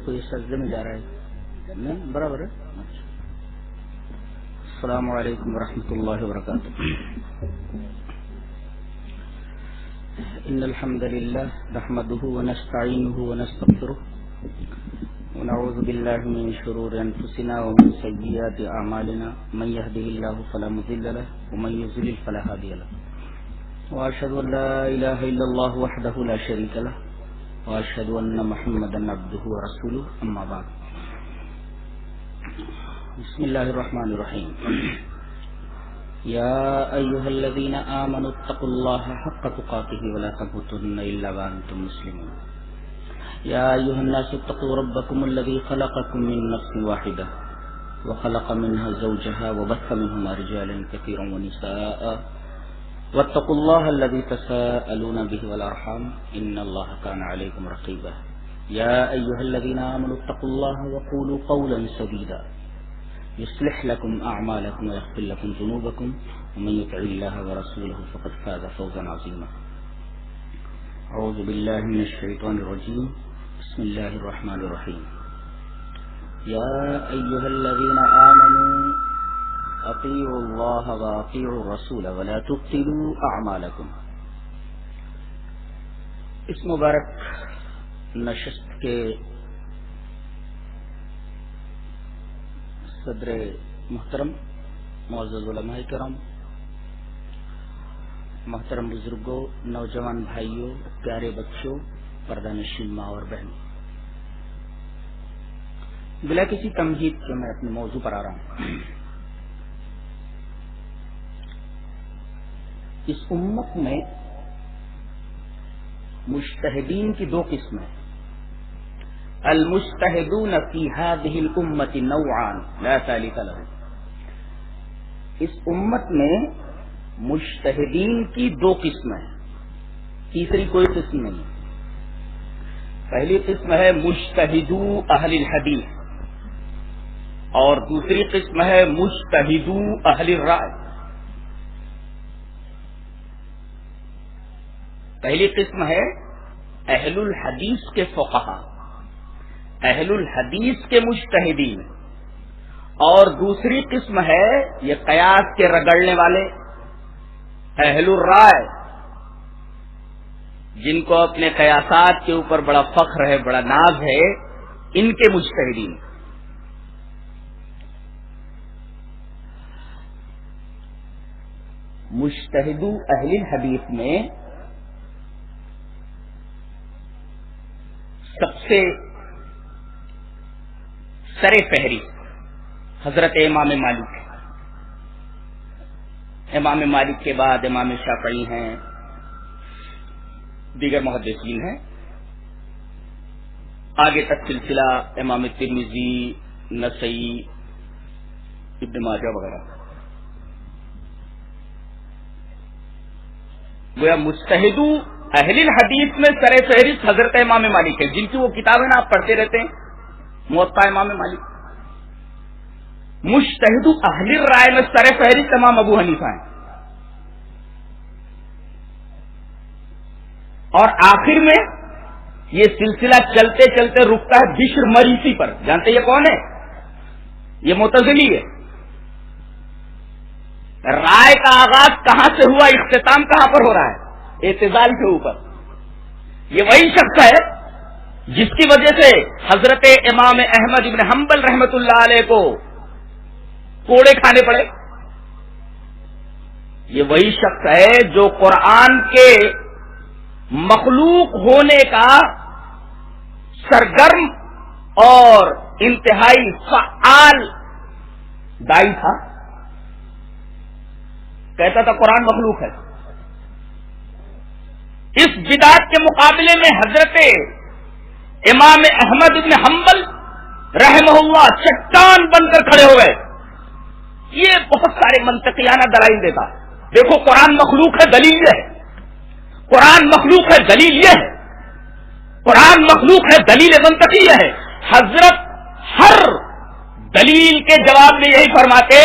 کوئی سجدے میں جا رہا ہے نہیں برابر ہے. السلام علیکم ورحمۃ اللہ وبرکاتہ. ان الحمد لله نحمده ونستعينه ونستغفره ونعوذ بالله من شرور انفسنا ومن سيئات اعمالنا من يهده الله فلا مضل له ومن يضلل فلا هادي له واشهد ان لا اله الا الله وحده لا شريك له واشهد ان محمدا عبده ورسوله اما بعد. بسم الله الرحمن الرحيم. يا أيها الذين آمنوا اتقوا الله حق تقاته ولا تموتن إلا وأنتم مسلمون. يا أيها الناس اتقوا ربكم الذي خلقكم من نفس واحدة وخلق منها زوجها وبث منهما رجالا كثيرا ونساء واتقوا الله الذي تساءلون به والأرحام إن الله كان عليكم رقيبا. يا أيها الذين آمنوا اتقوا الله وقولوا قولا سديدا يصلح لكم أعمالكم ويغفر لكم ذنوبكم ومن يطع الله ورسوله فقد فاز فوزا عظيما. أعوذ بالله من الشيطان الرجيم. بسم الله الرحمن الرحيم. يا أيها الذين آمنوا أطيعوا الله وأطيعوا الرسول ولا تبطلوا أعمالكم. اس مبارک نشست کے صدر محترم معزز علماء کرام، محترم بزرگوں، نوجوان بھائیوں، پیارے بچوں، پردہ نشین ماں اور بہن، بلا کسی تمہید کے میں اپنے موضوع پر آ رہا ہوں. اس امت میں مجتہدین کی دو قسمیں. المجتہدون فی هذه الامة نوعان لا ثالث له. اس امت میں مجتہدین کی دو قسمیں، تیسری کوئی قسم نہیں. پہلی قسم ہے مجتہدو اہل الحدیث اور دوسری قسم ہے مجتہدو اہل الرائے. پہلی قسم ہے اہل الحدیث کے فقہا، اہل الحدیث کے مجتہدین، اور دوسری قسم ہے یہ قیاس کے رگڑنے والے اہل الرائے، جن کو اپنے قیاسات کے اوپر بڑا فخر ہے، بڑا ناز ہے، ان کے مجتہدین. مجتہدو اہل الحدیث میں سب سے سر فہرست حضرت امام مالک. امام مالک کے بعد امام شافعی ہیں، دیگر محدثین ہیں، آگے تک سلسلہ امام ترمذی، نسائی، ابن ماجہ وغیرہ. گویا مجتہدو اہل الحدیث میں سر فہرست حضرت امام مالک ہے، جن کی وہ کتابیں نا آپ پڑھتے رہتے ہیں، موطا امام مالک. مجتہد اہل الرائے میں سر فہرست امام ابو حنیفہ ہیں. اور آخر میں یہ سلسلہ چلتے چلتے رکتا ہے بشر مریسی پر. جانتے یہ کون ہے؟ یہ معتزلی ہے. رائے کا آغاز کہاں سے ہوا، اختتام کہاں پر ہو رہا ہے؟ اعتزال کے اوپر. یہ وہی شخص ہے جس کی وجہ سے حضرت امام احمد ابن حنبل رحمت اللہ علیہ کو کوڑے کھانے پڑے. یہ وہی شخص ہے جو قرآن کے مخلوق ہونے کا سرگرم اور انتہائی فعال دائی تھا. کہتا تھا قرآن مخلوق ہے. اس بدعت کے مقابلے میں حضرت امام احمد ابن حنبل رحمہ اللہ چٹان بن کر کھڑے ہو گئے. یہ بہت سارے منطقیانہ دلائل دیتا. دیکھو قرآن مخلوق ہے، دلیل یہ ہے. قرآن مخلوق ہے، دلیل یہ ہے. قرآن مخلوق ہے، دلیل منطقی یہ ہے. حضرت ہر دلیل کے جواب میں یہی فرماتے،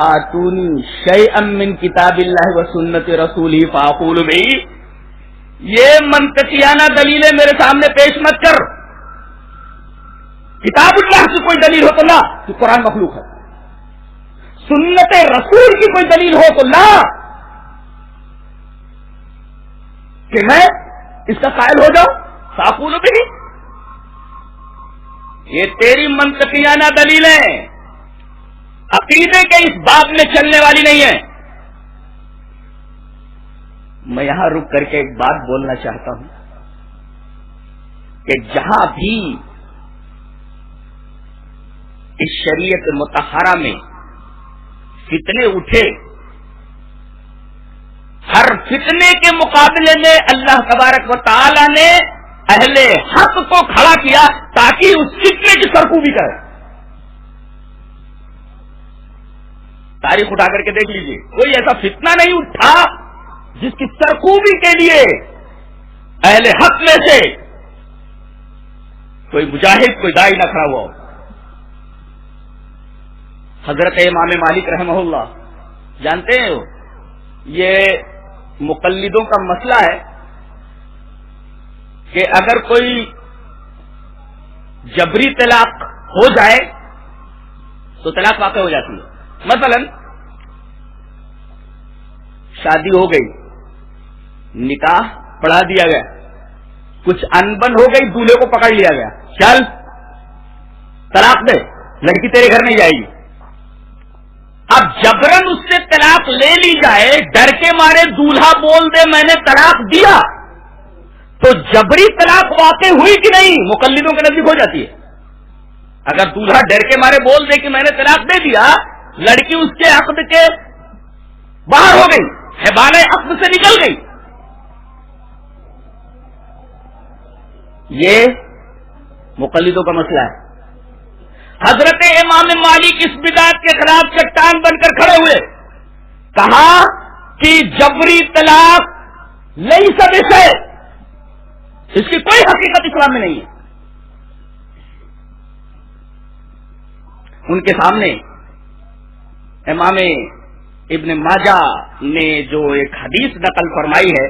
آتونی شیئا من کتاب اللہ و سنت رسولہ فاقول بی. یہ منطقیانہ دلیلیں میرے سامنے پیش مت کر، کتاب اللہ کی کوئی دلیل ہو تو لا کہ قرآن مخلوق ہے، سنت رسول کی کوئی دلیل ہو تو لا کہ میں اس کا قائل ہو جاؤں، فاقول بھی یہ تیری منطقیانہ دلیلیں عقیدے کے اس باب میں چلنے والی نہیں ہے۔ میں یہاں رک کر کے ایک بات بولنا چاہتا ہوں کہ جہاں بھی اس شریعت مطہرہ میں فتنے اٹھے، ہر فتنے کے مقابلے میں اللہ تبارک و تعالی نے اہل حق کو کھڑا کیا تاکہ اس فتنے کی سرکوبی کرے۔ تاریخ اٹھا کر کے دیکھ لیجیے، کوئی ایسا فتنہ نہیں اٹھا جس کی سرکوبی کے لیے اہل حق میں سے کوئی مجاہد، کوئی داعی نہ کھڑا ہوا ہو۔ حضرت امام مالک رحمہ اللہ جانتے ہیں، یہ مقلدوں کا مسئلہ ہے کہ اگر کوئی جبری طلاق ہو جائے تو طلاق واقع ہو جاتی ہے۔ مثلا شادی ہو گئی، نکاح پڑھا دیا گیا، کچھ انبن ہو گئی، دولہے کو پکڑ لیا گیا، چل طلاق دے، لڑکی تیرے گھر نہیں جائے گی۔ اب جبرن اس سے طلاق لے لی جائے، ڈر کے مارے دولہا بول دے میں نے طلاق دیا، تو جبری طلاق واقع ہوئی کہ نہیں؟ مقلدوں کے نزدیک ہو جاتی ہے۔ اگر دولہا ڈر کے مارے بول دے کہ میں نے طلاق دے دیا، لڑکی اس کے عقد کے باہر ہو گئی، حبال عقد سے نکل گئی۔ یہ مقلدوں کا مسئلہ ہے۔ حضرت امام مالک اس بدعت کے خلاف چٹان بن کر کھڑے ہوئے، کہا کہ جبری طلاق لیس بشیء، اس کی کوئی حقیقت اسلام میں نہیں ہے۔ ان کے سامنے امام ابن ماجہ نے جو ایک حدیث نقل فرمائی ہے،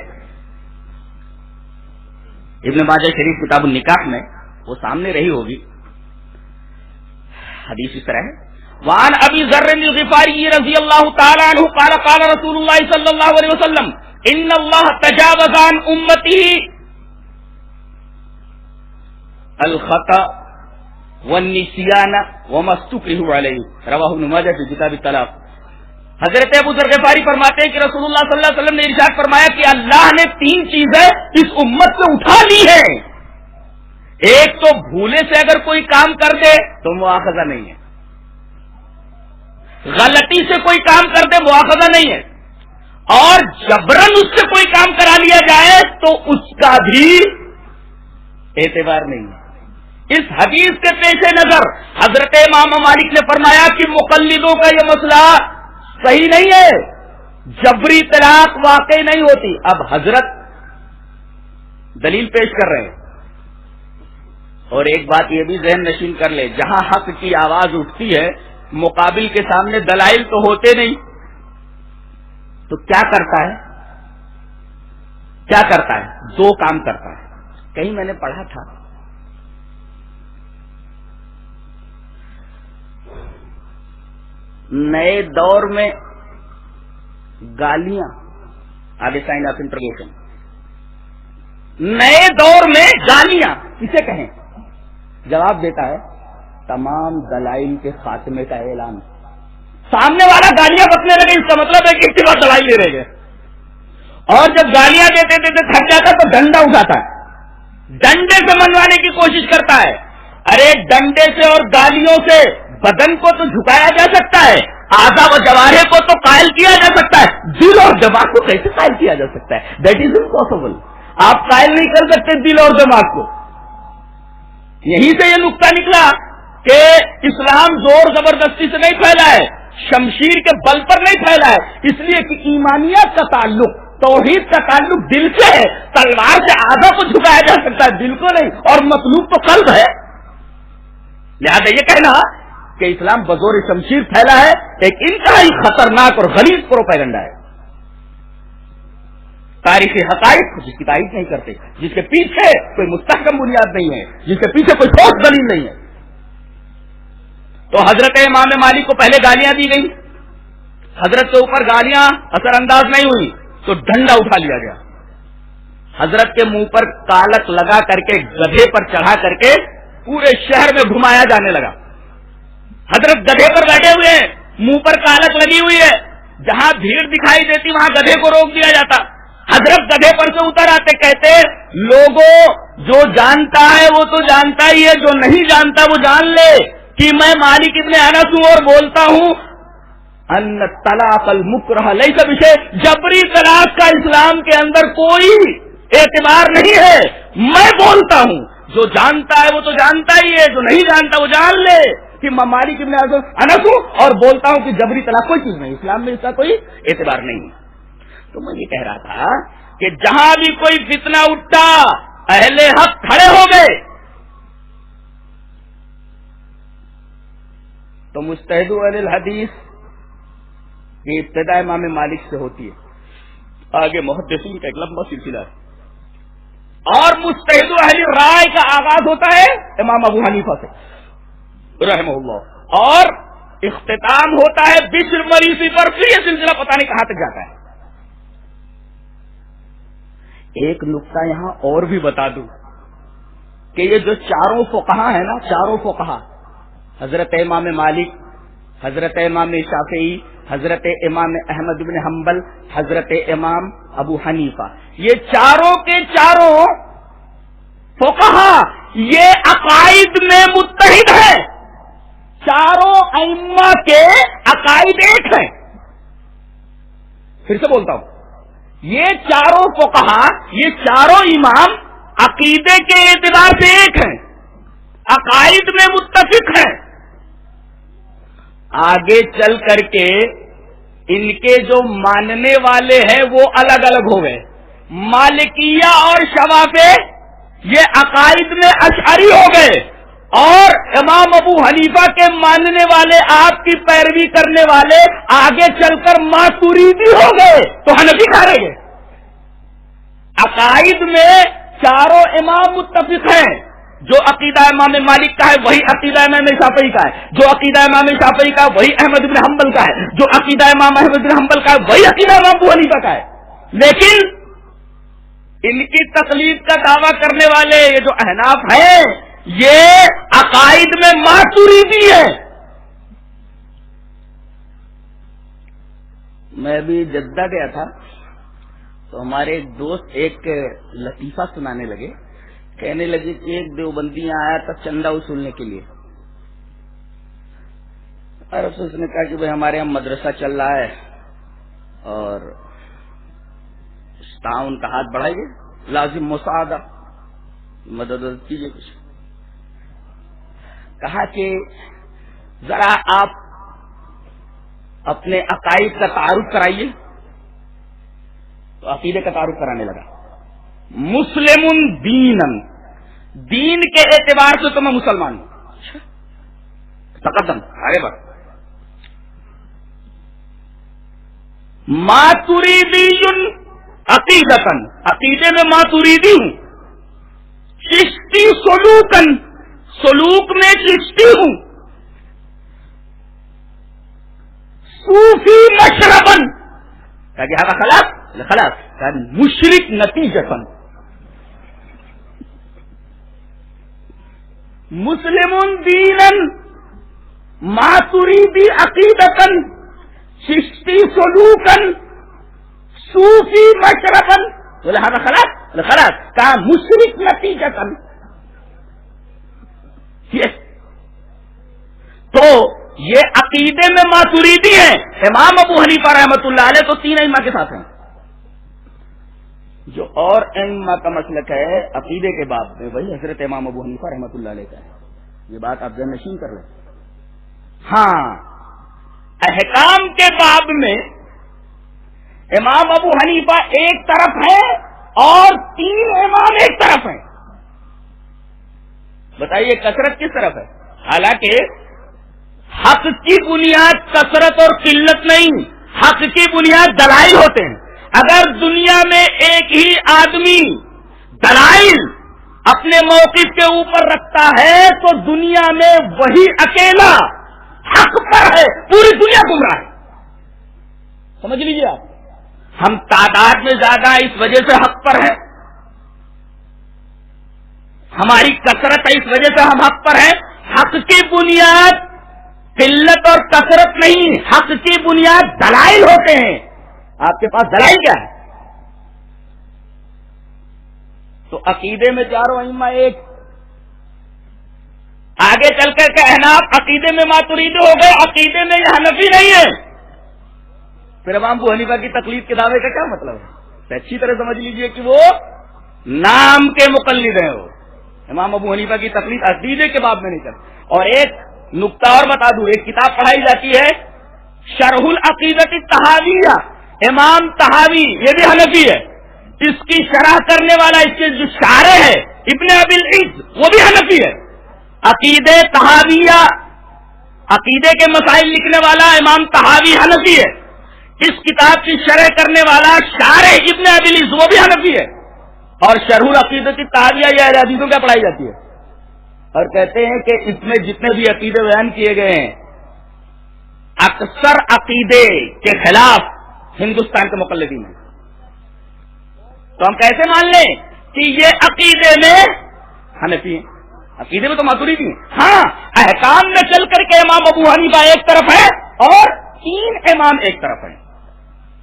ابن ماجہ شریف کتاب النکاح میں، وہ سامنے رہی ہوگی۔ حدیث اس طرح ہے، وعن ابی ذر الغفاری رضی اللہ تعالی عنہ قال قال رسول اللہ صلی اللہ علیہ وسلم ان اللہ تجاوز عن امتی الخطأ والنسیان وما استکرہوا علیہ، رواہ ابن ماجہ فی کتاب الطلاق۔ حضرت ابو ذر غفاری فرماتے ہیں کہ رسول اللہ صلی اللہ علیہ وسلم نے ارشاد فرمایا کہ اللہ نے 3 چیزیں اس امت سے اٹھا لی ہیں۔ ایک تو بھولے سے اگر کوئی کام کر دے تو مواخذہ نہیں ہے، غلطی سے کوئی کام کر دے مواخذہ نہیں ہے، اور جبرن اس سے کوئی کام کرا لیا جائے تو اس کا بھی اعتبار نہیں ہے۔ اس حدیث کے پیش نظر حضرت امام مالک نے فرمایا کہ مقلدوں کا یہ مسئلہ صحیح نہیں ہے، جبری طلاق واقع نہیں ہوتی۔ اب حضرت دلیل پیش کر رہے ہیں، اور ایک بات یہ بھی ذہن نشین کر لے، جہاں حق کی آواز اٹھتی ہے مقابل کے سامنے دلائل تو ہوتے نہیں، تو کیا کرتا ہے؟ کیا کرتا ہے؟ 2 کام کرتا ہے۔ کہیں میں نے پڑھا تھا نئے دور میں گالیاں، آگے سائن آف انٹروگیشن، نئے دور میں گالیاں کسے کہیں؟ جواب دیتا ہے تمام دلائل کے خاتمے کا اعلان۔ سامنے والا گالیاں بکنے لگے، اس کا مطلب ہے کہ اس کے بعد دلائل لے رہے گے، اور جب گالیاں دیتے دیتے تھک جاتا تو ڈنڈا اٹھاتا ہے، ڈنڈے سے منوانے کی کوشش کرتا ہے۔ ارے ڈنڈے سے اور گالیوں سے بدن کو تو جھکایا جا سکتا ہے، اعضاء و جوارح کو تو قائل کیا جا سکتا ہے، دل اور دماغ کو کیسے قائل کیا جا سکتا ہے؟ That is impossible. آپ قائل نہیں کر سکتے دل اور دماغ کو۔ یہیں سے یہ نقطہ نکلا کہ اسلام زور زبردستی سے نہیں پھیلا ہے، شمشیر کے بل پر نہیں پھیلا ہے، اس لیے کہ ایمانیات کا تعلق، توحید کا تعلق دل سے ہے۔ تلوار سے اعضاء کو جھکایا جا سکتا ہے، دل کو نہیں، اور مطلوب تو قلب ہے۔ لہذا یہ کہنا کہ اسلام بزور شمشیر پھیلا ہے ایک انتہائی خطرناک اور غلیظ پروپیگنڈا ہے۔ تاریخی حقائق جس کی تائید نہیں کرتے، جس کے پیچھے کوئی مستحکم بنیاد نہیں ہے، جس کے پیچھے کوئی ٹھوس دلیل نہیں ہے، تو حضرت امام مالک کو پہلے گالیاں دی گئی، حضرت کے اوپر گالیاں اثر انداز نہیں ہوئی تو ڈنڈا اٹھا لیا گیا، حضرت کے منہ پر کالک لگا کر کے گدھے پر چڑھا کر کے پورے شہر میں گھمایا جانے لگا۔ حضرت گدھے پر بیٹھے ہوئے ہیں، منہ پر کالک لگی ہوئی ہے، جہاں بھیڑ دکھائی دیتی وہاں گدھے کو روک دیا جاتا۔ حضرت گدھے پر سے اتر آتے، کہتے لوگوں جو جانتا ہے وہ تو جانتا ہی ہے، جو نہیں جانتا وہ جان لے کہ میں مالک ابن انس ہوں اور بولتا ہوں ان طلاق المکرہ لیس بشیء، جبری طلاق کا اسلام کے اندر کوئی اعتبار نہیں ہے۔ میں بولتا ہوں جو جانتا ہے وہ تو جانتا ہی ہے، جو نہیں جانتا وہ جان لے کہ میں مالک ابن انس ہوں اور بولتا ہوں کہ جبری طلاق کوئی چیز نہیں، اسلام میں اس کا کوئی اعتبار نہیں۔ تو میں یہ کہہ رہا تھا کہ جہاں بھی کوئی فتنہ اٹھا اہل حق کھڑے ہو گئے تو مجتہد اہل الحدیث کی ابتدا امام مالک سے ہوتی ہے، آگے محدثین کا ایک لمبا سلسلہ ہے، اور مجتہد اہل رائے کا آغاز ہوتا ہے امام ابو حنیفہ سے رحمہ اللہ، اور اختتام ہوتا ہے بشر مریسی پر، پھر یہ سلسلہ پتہ نہیں کہاں تک جاتا ہے۔ ایک نقطہ یہاں اور بھی بتا دوں کہ یہ جو چاروں فقہا ہیں نا، چاروں فقہا حضرت امام مالک، حضرت امام شافعی، حضرت امام احمد بن حنبل، حضرت امام ابو حنیفہ، یہ چاروں کے چاروں فقہا یہ عقائد میں متحد ہیں، چاروں ائمہ کے عقائد ایک ہیں۔ پھر سے بولتا ہوں، یہ چاروں فقہا، یہ چاروں امام عقیدے کے اعتبار سے ایک ہیں، عقائد میں متفق ہیں۔ آگے چل کر کے ان کے جو ماننے والے ہیں وہ الگ الگ ہو گئے، مالکیہ اور شوافی یہ عقائد میں اشعری ہو گئے، اور امام ابو حنیفہ کے ماننے والے، آپ کی پیروی کرنے والے آگے چل کر ماتوریدی ہو گئے، تو حنفی کہا رہے گئے۔ عقائد میں چاروں امام متفق ہیں، جو عقیدہ امام مالک کا ہے وہی عقیدہ امام شافعی کا ہے، جو عقیدہ امام شافعی کا ہے وہی احمد بن حنبل کا ہے، جو عقیدہ امام احمد بن حنبل کا ہے وہی عقیدہ امام ابو حنیفہ کا ہے۔ لیکن ان کی تقلید کا دعویٰ کرنے والے یہ جو احناف ہیں یہ عقائد میں ماتوریدی ہے۔ میں بھی جدہ گیا تھا تو ہمارے ایک دوست ایک لطیفہ سنانے لگے، کہنے لگے کہ ایک دیوبندی آیا تھا چندہ وصولنے کے لیے، اور اس نے کہا کہ بھائی ہمارے یہاں مدرسہ چل رہا ہے اور تعاون کا ہاتھ بڑھائیے، لازم مساعدہ، مدد کیجیے کچھ۔ کہا کہ ذرا آپ اپنے عقائد کا تعارف کرائیے، تو عقیدے کا تعارف کرانے لگا۔ مسلم دینن، دین کے اعتبار سے تو میں مسلمان ہوں، تقدم آگے بڑھ۔ ماتوریدی عقیدتن، عقیدے میں ماتوریدی ہوں، چشتی سلوکن، سلوک میں چشتی ہوں، صوفی مشربن، کہ خلاف خلاف مشرک نتیجتن، مسلم دینن، ماتوریدی عقیدتن، چشتی سلوکن، صوفی مشربن، لہذا خلاف خلاف کہا مشرک نتیجتن۔ تو یہ عقیدے میں ماتوریدی ہے۔ امام ابو حنیفہ رحمۃ اللہ علیہ تو تین ائمہ کے ساتھ ہیں، جو اور ائمہ کا مسلک ہے عقیدے کے باب میں وہی حضرت امام ابو حنیفہ رحمۃ اللہ علیہ کا ہے، یہ بات آپ ذہن نشین کر لیں۔ ہاں، احکام کے باب میں امام ابو حنیفہ ایک طرف ہے اور تین امام ایک طرف ہیں۔ بتائیے کثرت کس طرف ہے؟ حالانکہ حق کی بنیاد کثرت اور قلت نہیں، حق کی بنیاد دلائل ہوتے ہیں۔ اگر دنیا میں ایک ہی آدمی دلائل اپنے موقف کے اوپر رکھتا ہے تو دنیا میں وہی اکیلا حق پر ہے، پوری دنیا گمراہ ہے. سمجھ لیجیے آپ، ہم تعداد میں زیادہ اس وجہ سے حق پر ہیں، ہماری کثرت ہے اس وجہ سے ہم حق پر ہیں. حق کی بنیاد قلت اور کثرت نہیں، حق کی بنیاد دلائل ہوتے ہیں. آپ کے پاس دلائل کیا ہے؟ تو عقیدے میں چاروں ائمہ ایک، آگے چل کر کے احناف عقیدے میں ماتریدی ہو گئے، عقیدے میں یہ حنفی نہیں ہے. پھر امام ابو حنیفہ کی تقلید کے دعوے کا کیا مطلب ہے؟ اچھی طرح سمجھ لیجئے کہ وہ نام کے مقلد ہیں. وہ امام ابو حنیفہ کی تقلید عقیدے کے باب میں نہیں کرتے. اور ایک نقطہ اور بتا دوں، ایک کتاب پڑھائی جاتی ہے شرح العقیدۃ الطحاویہ، امام طحاوی یہ بھی حنفی ہے، اس کی شرح کرنے والا اس کے جو شارح ہے ابن ابی العز وہ بھی حنفی ہے. عقیدہ طحاویہ، عقیدے کے مسائل لکھنے والا امام طحاوی حنفی ہے، اس کتاب کی شرح کرنے والا شارح ابن ابی العز وہ بھی حنفی ہے. اور شرح العقیدۃ الطحاویہ یہ اہل حدیثوں کیا پڑھائی جاتی ہے، اور کہتے ہیں کہ اس میں جتنے بھی عقیدے بیان کیے گئے ہیں اکثر عقیدے کے خلاف ہندوستان کے مقلدین ہیں. تو ہم کیسے مان لیں کہ یہ عقیدے میں حنفی ہیں؟ عقیدے میں تو ماتریدی ہیں. ہاں احکام میں چل کر کے امام ابو حنیفہ ایک طرف ہے اور 3 امام ایک طرف ہیں.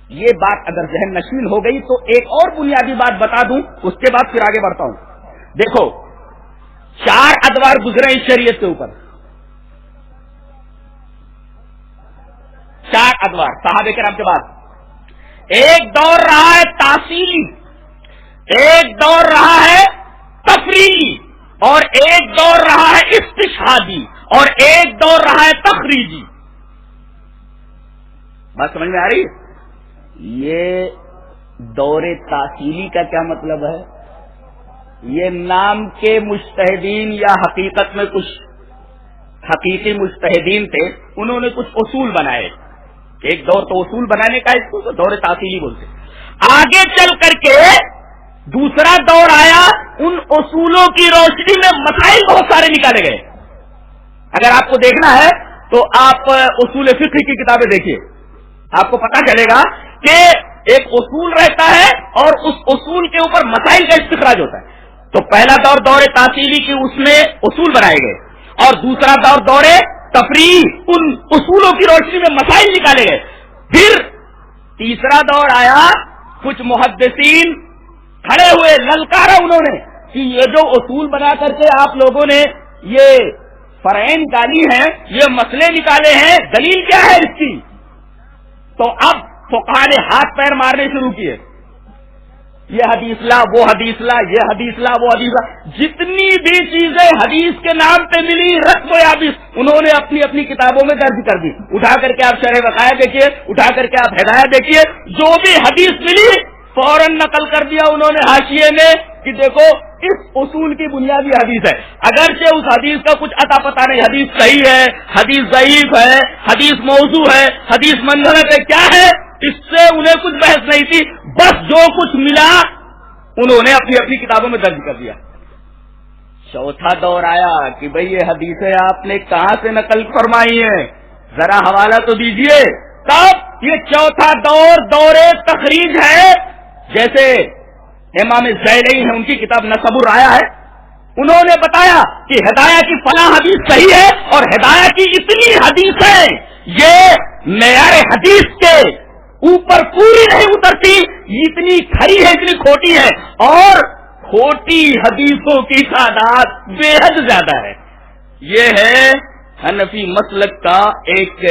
یہ بات اگر ذہن نشین ہو گئی تو ایک اور بنیادی بات بتا دوں، اس کے بعد پھر آگے بڑھتا ہوں. دیکھو 4 ادوار گزرے اس شریعت کے اوپر، 4 ادوار صحابہ کرام کے بعد. ایک دور رہا ہے تاصیلی، ایک دور رہا ہے تفریعی، اور ایک دور رہا ہے استشہادی، اور ایک دور رہا ہے تخریجی. بات سمجھ میں آ رہی ہے؟ یہ دور تاصیلی کا کیا مطلب ہے؟ یہ نام کے مجتہدین یا حقیقت میں کچھ حقیقی مجتہدین تھے، انہوں نے کچھ اصول بنائے. ایک دور تو اصول بنانے کا اس کو دور تاصیلی بولتے. آگے چل کر کے دوسرا دور آیا، ان اصولوں کی روشنی میں مسائل بہت سارے نکالے گئے. اگر آپ کو دیکھنا ہے تو آپ اصول فقہ کی کتابیں دیکھیے، آپ کو پتہ چلے گا کہ ایک اصول رہتا ہے اور اس اصول کے اوپر مسائل کا استخراج ہوتا ہے. تو پہلا دور دور تاصیلی کی، اس میں اصول بنائے گئے، اور دوسرا دور دور تفریعی، ان اصولوں کی روشنی میں مسائل نکالے گئے. پھر تیسرا دور آیا، کچھ محدثین کھڑے ہوئے، للکارا انہوں نے کہ یہ جو اصول بنا کر کے آپ لوگوں نے یہ فرعیں نکالی ہیں، یہ مسئلے نکالے ہیں، دلیل کیا ہے اس کی؟ تو اب فقہاء نے ہاتھ پیر مارنے شروع کیے، یہ حدیث لا، وہ حدیث لا، یہ حدیث لا، وہ حدیث لا. جتنی بھی چیزیں حدیث کے نام پہ ملی رسم و یابس انہوں نے اپنی اپنی کتابوں میں درج کر دی. اٹھا کر کے آپ شرح وقائع دیکھیے، اٹھا کر کے آپ ہدایت دیکھیے، جو بھی حدیث ملی فوراً نقل کر دیا انہوں نے حاشیے میں کہ دیکھو اس اصول کی بنیادی حدیث ہے. اگرچہ اس حدیث کا کچھ اتا پتا نہیں، حدیث صحیح ہے، حدیث ضعیف ہے، حدیث موضوع ہے، حدیث منگلت ہے، کیا ہے، اس سے انہیں کچھ بحث نہیں تھی. بس جو کچھ ملا انہوں نے اپنی اپنی کتابوں میں درج کر دیا. چوتھا دور آیا کہ بھئی یہ حدیثیں آپ نے کہاں سے نقل فرمائی ہیں، ذرا حوالہ تو دیجئے. تب یہ چوتھا دور دور تخریج ہے. جیسے امام زیلئی ہیں، ان کی کتاب نسب الرایا ہے، انہوں نے بتایا کہ ہدایہ کی فلاں حدیث صحیح ہے اور ہدایہ کی اتنی حدیث ہے، یہ معیار حدیث کے اوپر پوری نہیں اترتی، اتنی کھری ہے، اتنی کھوٹی ہے، اور کھوٹی حدیثوں کی تعداد بے حد زیادہ ہے. یہ ہے حنفی مسلک کا ایک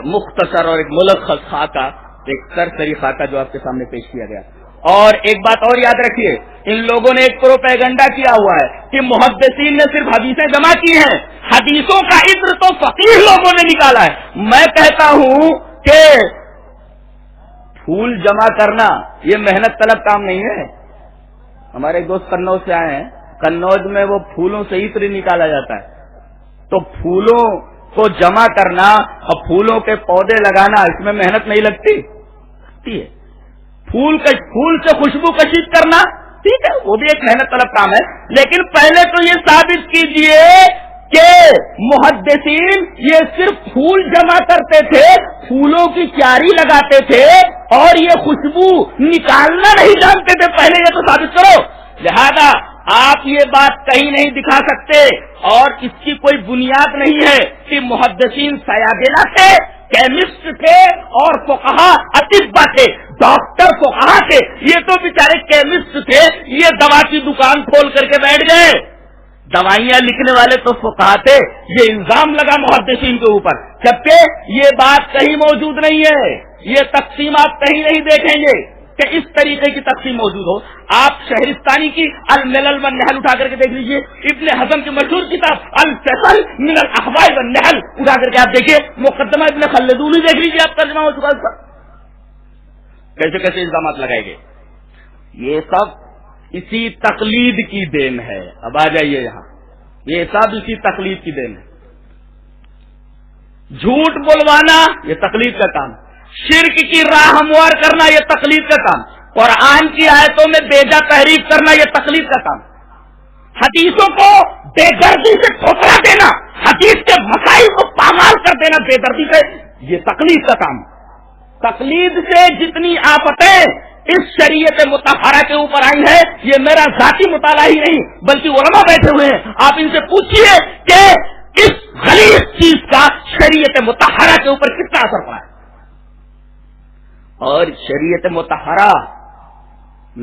مختصر اور ایک ملخص خاکہ، ایک سرسری خاکہ جو آپ کے سامنے پیش کیا گیا. اور ایک بات اور یاد رکھیے، ان لوگوں نے ایک پروپیگنڈا کیا ہوا ہے کہ محدثین نے صرف حدیثیں جمع کی ہیں، حدیثوں کا عطر تو فقیہ لوگوں نے نکالا ہے. میں کہتا ہوں کہ پھول جمع کرنا یہ محنت طلب کام نہیں ہے. ہمارے ایک دوست قنوج سے آئے ہیں، قنوج میں وہ پھولوں سے عطر نکالا جاتا ہے. تو پھولوں کو جمع کرنا اور پھولوں کے پودے لگانا، اس میں محنت نہیں لگتی ہے. پھول سے خوشبو کشید کرنا ٹھیک ہے، وہ بھی ایک محنت طلب کام ہے، لیکن پہلے تو یہ ثابت کیجئے کہ محدثین یہ صرف پھول جمع کرتے تھے، پھولوں کی کیاری لگاتے تھے اور یہ خوشبو نکالنا نہیں جانتے تھے، پہلے یہ تو ثابت کرو. لہذا آپ یہ بات کہیں نہیں دکھا سکتے اور اس کی کوئی بنیاد نہیں ہے کہ محدثین سیادلہ تھے، کیمسٹ تھے اور فقہا اطباء تھے، ڈاکٹر فقہا تھے. یہ تو بیچارے کیمسٹ تھے، یہ دوا کی دکان کھول کر کے بیٹھ گئے. دوائیاں لکھنے والے تو فقہا تھے. یہ الزام لگا محدثین کے اوپر، جبکہ یہ بات کہیں موجود نہیں ہے. یہ تقسیم آپ کہیں نہیں دیکھیں گے کہ اس طریقے کی تقسیم موجود ہو. آپ شہرستانی کی الملل والنحل اٹھا کر کے دیکھ لیجئے، ابن حزم کی مشہور کتاب الفصل من الاحواء والنحل اٹھا کر کے آپ دیکھیے، مقدمہ ابن خلدون دیکھ لیجئے، آپ ترجمہ ہو چکا ہے. کیسے کیسے الزامات لگائے گئے. یہ سب اسی تقلید کی دین ہے. اب آ جائیے یہاں، یہ سب اسی تقلید کی دین ہے. جھوٹ بولوانا یہ تقلید کا کام، شرک کی راہ ہموار کرنا یہ تقلید کا کام، قرآن کی آیتوں میں بیجا تحریف کرنا یہ تقلید کا کام، حدیثوں کو بے دردی سے ٹھکرا دینا، حدیث کے مسائل کو پامال کر دینا بے دردی سے، یہ تقلید کا کام. تقلید سے جتنی آفتیں اس شریعت مطہرہ کے اوپر آئی ہے، یہ میرا ذاتی مطالعہ ہی نہیں بلکہ علماء بیٹھے ہوئے ہیں، آپ ان سے پوچھیے کہ اس غلیظ چیز کا شریعت مطہرہ کے اوپر کتنا اثر پڑا ہے. اور شریعت مطہرہ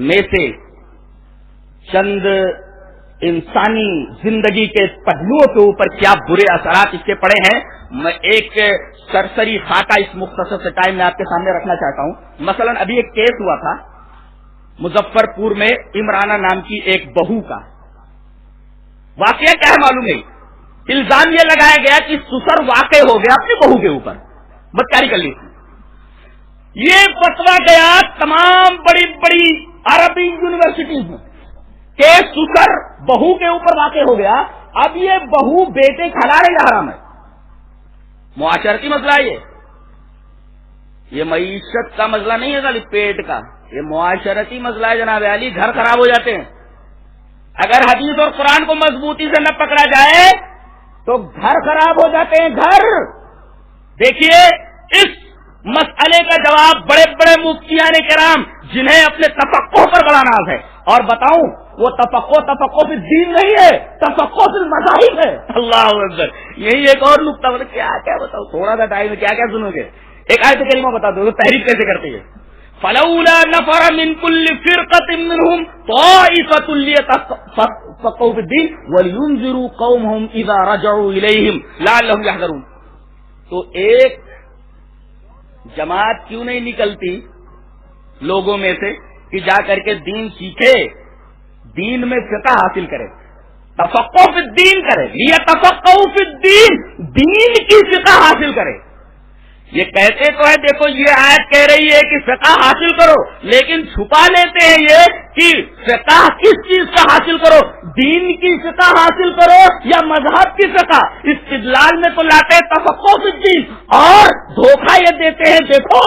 میں سے چند انسانی زندگی کے پہلوؤں کے اوپر کیا برے اثرات اس کے پڑے ہیں، میں ایک سرسری خاکہ اس مختصر سے ٹائم میں آپ کے سامنے رکھنا چاہتا ہوں. مثلا ابھی ایک کیس ہوا تھا مظفر پور میں، عمرانہ نام کی ایک بہو کا. واقعہ کیا ہے معلوم نہیں، الزام یہ لگایا گیا کہ سسر واقع ہو گیا اپنی بہو کے اوپر، بدکاری کر لی تھی. یہ فتویٰ گیا تمام بڑی بڑی عربی یونیورسٹیز میں کہ سسر بہو کے اوپر واقع ہو گیا. اب یہ بہو بیٹے کھلا رہے حرام ہے. معاشرتی مسئلہ یہ معیشت کا مسئلہ نہیں ہے خالی پیٹ کا، یہ معاشرتی مسئلہ ہے جناب علی. گھر خراب ہو جاتے ہیں اگر حدیث اور قرآن کو مضبوطی سے نہ پکڑا جائے تو گھر خراب ہو جاتے ہیں. گھر دیکھیے، اس مسئلے کا جواب بڑے بڑے مفتیان کرام جنہیں اپنے تفقہ پر بڑا ناز ہے، اور بتاؤں وہ تفقہ فی الدین نہیں ہے، تفقہ فی المذاہب ہے. اللہ اکبر. یہی ایک اور نقطہ کیا کیا بتاؤ، تھوڑا سا ٹائم ہے، کیا کیا سنو گے. ایک آیت کریمہ بتا دو تحریف کیسے کرتے ہیں. فلولا نفر من كل فرقة منهم طائفة ليتفقهوا في الدين ولينذروا قومهم اذا رجعوا اليهم لعلهم يحذرون. تو ایک جماعت کیوں نہیں نکلتی لوگوں میں سے کہ جا کر کے دین سیکھے، دین میں فقہ حاصل کرے، تفقہ فی الدین کرے، لیتفقہوا فی الدین، دین کی فقہ حاصل کرے. یہ کہتے تو ہے دیکھو یہ آیت کہہ رہی ہے کہ فقہ حاصل کرو، لیکن چھپا لیتے ہیں یہ کہ فقہ کس چیز کا حاصل کرو، دین کی فقہ حاصل کرو یا مذہب کی فقہ. استدلال میں تو لاتے ہیں تفقہ فی الدین اور دھوکہ یہ دیتے ہیں دیکھو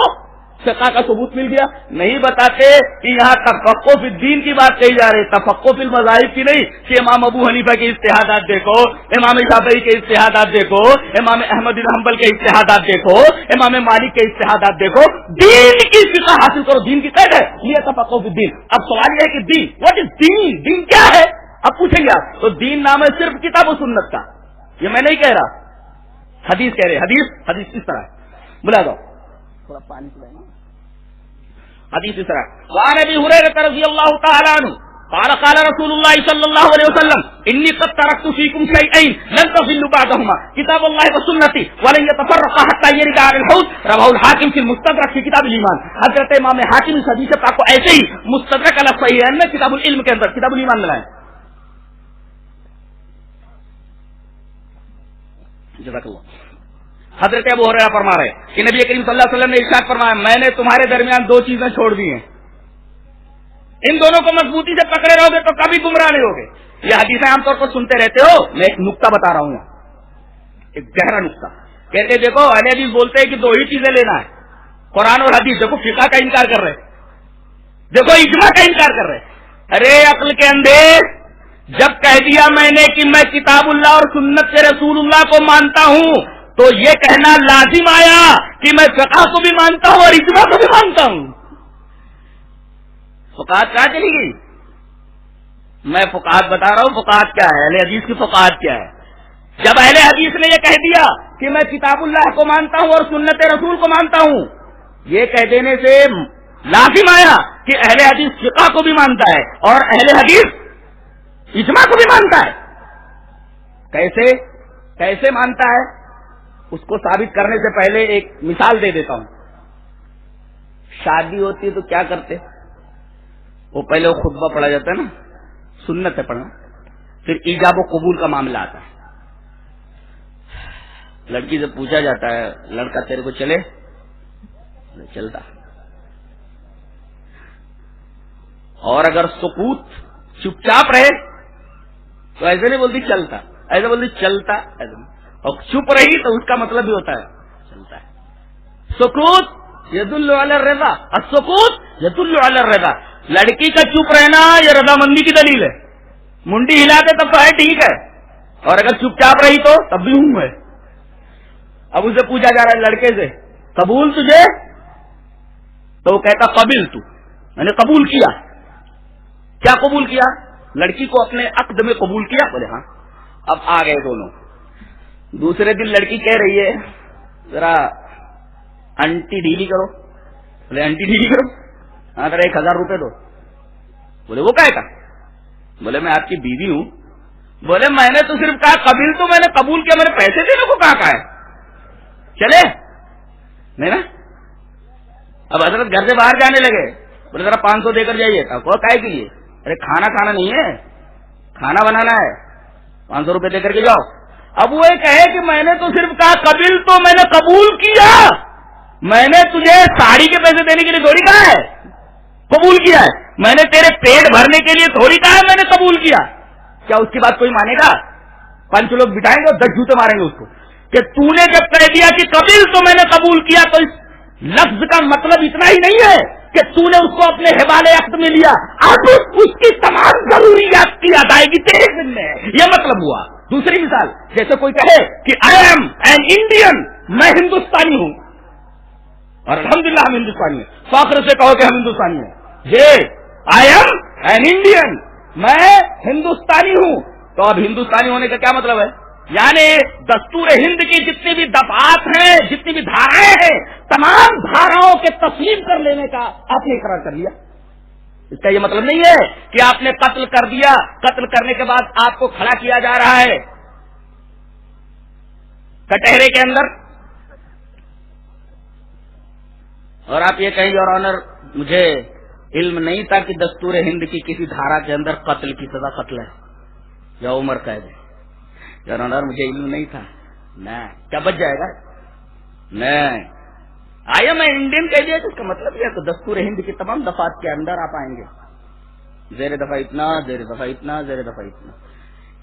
فقہ کا ثبوت مل گیا. نہیں بتاتے کہ یہاں تفقہ فی الدین کی بات کہی جا رہی ہے، تفقہ فی المذاہب کی نہیں کہ امام ابو حنیفہ کے اجتہادات دیکھو، امام شافعی کے اجتہادات دیکھو، امام احمد بن حنبل کے اجتہادات دیکھو، امام مالک کے اجتہادات دیکھو. دین کی فقہ حاصل کرو، دین کی قید ہے یہ تفقہ فی الدین. اب سوال یہ ہے کہ دین واٹ از دین، دین کیا ہے. اب پوچھیں گے آپ تو دین نام ہے صرف کتاب و سنت کا. یہ میں نہیں کہہ رہا، حدیث کہہ رہے. حدیث کس طرح ہے، بلا دو تھوڑا پانی پلائیں. حدیث اس طرح وعن ابي هريره رضي الله تعالى عنه قال قال رسول الله صلى الله عليه وسلم اني قد تركت فيكم شيئين لن تضلوا بعدهما كتاب الله وسنتي ولن يتفرقا حتى يرجع على الحوض. رواه الحاكم في المستدرك في کتاب الايمان. حضرت امام حاکم اس حدیث پاک کو ایسے ہی مستدرک علی الصحیحین میں کتاب العلم کے اندر کتاب الایمان میں لائے. جزاک اللہ. حضرت ابو ہریرہ فرما رہے کہ نبی کریم صلی اللہ علیہ وسلم نے ارشاد فرمایا میں نے تمہارے درمیان دو چیزیں چھوڑ دی ہیں، ان دونوں کو مضبوطی سے پکڑے رہو گے تو کبھی گمراہ نہیں ہوگے. یہ حدیثیں عام طور پر سنتے رہتے ہو، میں ایک نقطہ بتا رہا ہوں، ایک گہرا نقطہ. کہتے دیکھو اہل حدیث بولتے ہیں کہ دو ہی چیزیں لینا ہے، قرآن اور حدیث. دیکھو فقہ کا انکار کر رہے، دیکھو اجماع کا انکار کر رہے. ارے عقل کے اندھے، جب کہہ دیا میں نے کہ میں کتاب اللہ اور سنت سے رسول اللہ کو مانتا ہوں تو یہ کہنا لازم آیا کہ میں فقہ کو بھی مانتا ہوں اور اجماع کو بھی مانتا ہوں. فقاہت کہاں چلی گئی؟ میں فقاہت بتا رہا ہوں. فقاہت کیا ہے؟ اہل حدیث کی فقاہت کیا ہے؟ جب اہل حدیث نے یہ کہہ دیا کہ میں کتاب اللہ کو مانتا ہوں اور سنت رسول کو مانتا ہوں، یہ کہہ دینے سے لازم آیا کہ اہل حدیث فقہ کو بھی مانتا ہے اور اہل حدیث اجماع کو بھی مانتا ہے. کیسے مانتا ہے؟ اس کو ثابت کرنے سے پہلے ایک مثال دے دیتا ہوں. شادی ہوتی ہے تو کیا کرتے؟ وہ پہلے وہ خطبہ پڑھا جاتا ہے نا، سنت ہے پڑھنا، پھر ایجاب و قبول کا معاملہ آتا ہے. لڑکی سے پوچھا جاتا ہے لڑکا تیرے کو چلے؟ چلتا. اور اگر سکوت چپ چاپ رہے تو ایسے نہیں بولتی چلتا، ایسے بولتی چلتا، ایسے نہیں. اور چپ رہی تو اس کا مطلب بھی ہوتا ہے چلتا ہے. سکوت یدل علی الرضا، السکوت یدل علی الرضا. لڑکی کا چپ رہنا یہ رضامندی کی دلیل ہے. منڈی ہلاتے تب تو ہے ٹھیک ہے، اور اگر چپ چاپ رہی تو تب بھی ہوں ہے. اب اسے پوچھا جا رہا ہے لڑکے سے قبول تجھے؟ تو وہ کہتا قبل تو، میں نے قبول کیا. کیا قبول کیا؟ لڑکی کو اپنے عقد میں قبول کیا. بولے ہاں. اب آ گئے دونوں. دوسرے دن لڑکی کہہ رہی ہے ذرا انٹی ڈھیلی کرو. بولے انٹی ڈھیلی کرو؟ ہاں ذرا 1000 روپے دو. بولے وہ کہے کا؟ بولے میں آپ کی بیوی ہوں. بولے میں نے تو صرف کہا قبل تو، میں نے قبول کیا، میں نے پیسے دینے کو کہا ہے. چلے نہیں نا. اب حضرت گھر سے باہر جانے لگے. بولے ذرا 500 دے کر جائیے. وہ کہے کے لیے؟ ارے کھانا نہیں ہے، کھانا بنانا ہے، 500 روپے دے کر کے جاؤ. اب وہ کہے کہ میں نے تو صرف کہا قبل تو، میں نے قبول کیا، میں نے تجھے ساڑی کے پیسے دینے کے لیے تھوڑی کہا ہے قبول کیا ہے. میں نے تیرے پیٹ بھرنے کے لیے تھوڑی کہا ہے میں نے قبول کیا. کیا اس کی بات کوئی مانے گا؟ 5 لوگ بٹھائیں گے اور 10 جوتے ماریں گے اس کو کہ تو نے جب کہہ دیا کہ قبل تو میں نے قبول کیا تو اس لفظ کا مطلب اتنا ہی نہیں ہے کہ تو نے اس کو اپنے حوالے عقد میں لیا، اب اس کی تمام ضروریات کی ادائیگی تیرے ذمہ ہے. یہ مطلب ہوا. دوسری مثال، جیسے کوئی کہے کہ آئی ایم این انڈین، میں ہندوستانی ہوں، اور الحمدللہ ہم ہندوستانی ہیں. فخر سے کہو کہ ہم ہندوستانی ہیں. یہ آئی ایم این انڈین، میں ہندوستانی ہوں. تو اب ہندوستانی ہونے کا کیا مطلب ہے؟ یعنی دستور ہند کی جتنی بھی دفعات ہیں، جتنی بھی دھارائیں ہیں، تمام دھاراؤں کے تسلیم کر لینے کا آپ نے اقرار کر لیا. اس کا یہ مطلب نہیں ہے کہ آپ نے قتل کر دیا، قتل کرنے کے بعد آپ کو کھڑا کیا جا رہا ہے کٹہرے کے اندر، اور آپ یہ کہیں یور آنر مجھے علم نہیں تھا کہ دستور ہند کی کسی دھارا کے اندر قتل کی سزا قتل ہے یا عمر قید ہے. یور آنر مجھے علم نہیں تھا. نہیں، کیا بچ جائے گا؟ نہیں. آئی ایم انڈین کہہ دیا تو اس کا مطلب یہ ہے تو دستور ہند کی تمام دفعات کے اندر آپ آئیں گے. زیر دفعہ اتنا، زیر دفعہ اتنا، زیر دفعہ اتنا.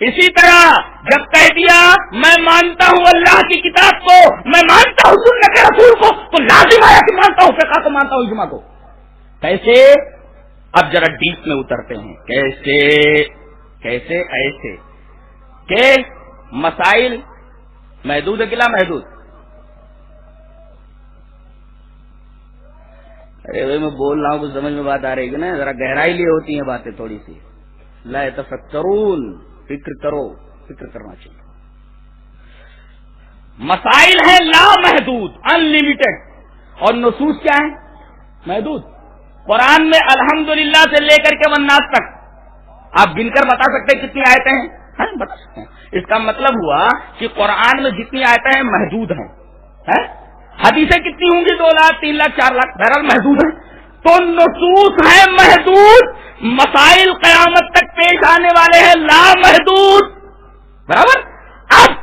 اسی طرح جب کہہ دیا میں مانتا ہوں اللہ کی کتاب کو، میں مانتا ہوں سنت رسول کو، تو لازم آیا کہ مانتا ہوں فقہ کو، مانتا ہوں اجماع کو. کیسے؟ اب ذرا ڈیپ میں اترتے ہیں. کیسے ایسے کہ مسائل محدود ہے کہ لا محدود؟ ارے بھائی میں بول رہا ہوں کچھ سمجھ میں بات آ رہی ہے نا، ذرا گہرائی لیے ہوتی ہیں باتیں تھوڑی سی. لا یتفکرون، فکر کرو، فکر کرنا چاہیے. مسائل ہیں لا محدود، ان لمیٹڈ، اور نصوص کیا ہیں؟ محدود. قرآن میں الحمدللہ سے لے کر کے والناس تک آپ گن کر بتا سکتے ہیں کتنی آیتیں ہیں؟ بتا سکتے ہیں. اس کا مطلب ہوا کہ قرآن میں جتنی آیتیں ہیں محدود ہیں. حدیثیں کتنی ہوں گی؟ 2 لاکھ 3 لاکھ 4 لاکھ، بہرحال محدود ہیں. تو نصوص ہیں محدود، مسائل قیامت تک پیش آنے والے ہیں لا محدود. برابر. اب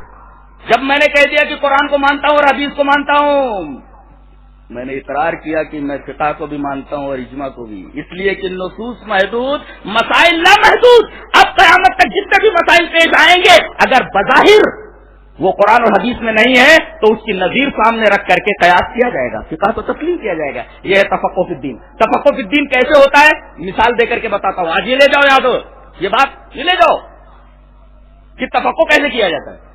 جب میں نے کہہ دیا کہ قرآن کو مانتا ہوں اور حدیث کو مانتا ہوں، میں نے اقرار کیا کہ میں فقہ کو بھی مانتا ہوں اور اجماع کو بھی، اس لیے کہ نصوص محدود، مسائل لا محدود. اب قیامت تک جتنے بھی مسائل پیش آئیں گے اگر بظاہر وہ قرآن اور حدیث میں نہیں ہے تو اس کی نظیر سامنے رکھ کر کے قیاس کیا جائے گا، فقہ کو تسلیم کیا جائے گا. یہ ہے تفقہ فی الدین. تفقہ فی الدین کیسے ہوتا ہے؟ مثال دے کر کے بتاتا ہوں. آج یہ لے جاؤ یاد ہو، یہ بات یہ لے جاؤ. کہ تفقع کیسے کیا جاتا ہے.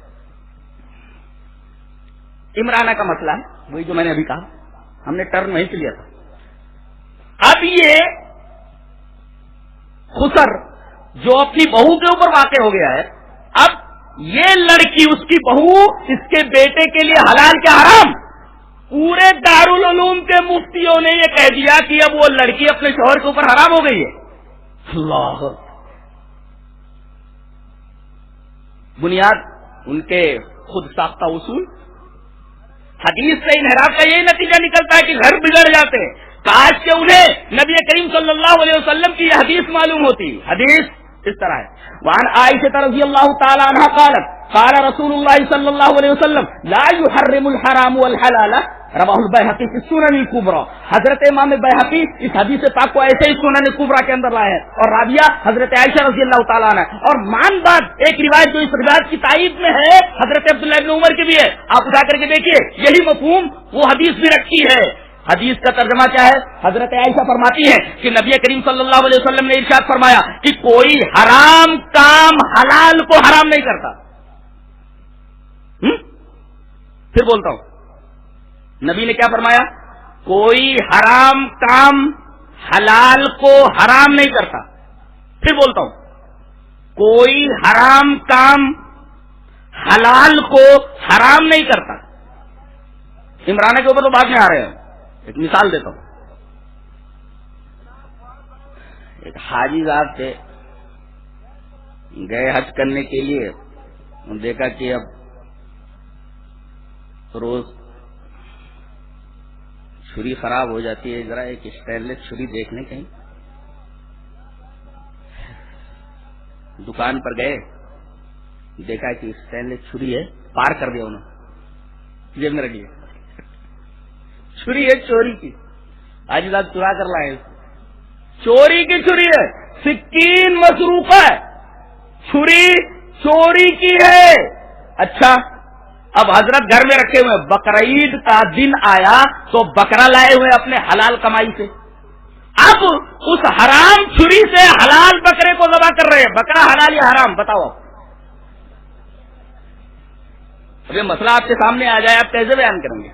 عمرانہ کا مسئلہ ہے وہی جو میں نے ابھی کہا, ہم نے ٹرن وہیں سے لیا تھا. اب یہ خسر جو اپنی بہو کے اوپر واقع ہو گیا ہے, اب یہ لڑکی اس کی بہو اس کے بیٹے کے لیے حلال کیا حرام؟ پورے دارالعلوم کے مفتیوں نے یہ کہہ دیا کہ اب وہ لڑکی اپنے شوہر کے اوپر حرام ہو گئی ہے. اللہ, بنیاد ان کے خود ساختہ اصول. حدیث سے انحراف کا یہی نتیجہ نکلتا ہے کہ گھر بگڑ جاتے ہیں. کاش کہ انہیں نبی کریم صلی اللہ علیہ وسلم کی یہ حدیث معلوم ہوتی. حدیث اس طرح ہے, وعن عائشہ رضی اللہ تعالی عنہا قالت قال رسول اللہ صلی اللہ علیہ وسلم لا يحرم الحرام والحلال رواہ البیہقی فی السنن الکبری. حضرت امام بیہقی اس حدیث پاک کو ایسے ہی سنن کبریٰ کے اندر لائے ہیں, اور راویہ حضرت عائشہ رضی اللہ تعالیٰ عنہ. اور مان بات ایک روایت جو اس روایت کی تائید میں ہے حضرت عبداللہ ابن عمر کی بھی ہے, آپ اٹھا کر کے دیکھیے یہی مفہوم وہ حدیث بھی رکھتی ہے. حدیث کا ترجمہ کیا ہے؟ حضرت عائشہ فرماتی ہے کہ نبی کریم صلی اللہ علیہ وسلم نے ارشاد فرمایا کہ کوئی حرام کام حلال کو حرام نہیں کرتا. پھر بولتا ہوں, نبی نے کیا فرمایا؟ کوئی حرام کام حلال کو حرام نہیں کرتا. پھر بولتا ہوں, کوئی حرام کام حلال کو حرام نہیں کرتا. عمرانہ کے اوپر تو بات میں آ رہے ہیں, ایک مثال دیتا ہوں. ایک حاجی صاحب تھے, گئے حج کرنے کے لیے, دیکھا کہ اب روز چھری خراب ہو جاتی ہے, ذرا ایک اسٹین لیس چھری دیکھنے کہیں. دکان پر گئے, دیکھا کہ اسٹین لیس چھری ہے, پار کر دیا انہوں نے, جیب میں رکھ لیا. چھری ہے چوری کی, آج رات چرا کر لائے, چوری کی چھری ہے, سکین مسروقہ ہے, چھری چوری کی ہے. اچھا, اب حضرت گھر میں رکھے ہوئے, بقرعید کا دن آیا تو بکرا لائے ہوئے اپنے حلال کمائی سے. اب اس حرام چھری سے حلال بکرے کو ذبح کر رہے ہیں. بکرا حلال یا حرام بتاؤ؟ اب یہ مسئلہ آپ کے سامنے آ جائے, آپ کیسے بیان کریں گے؟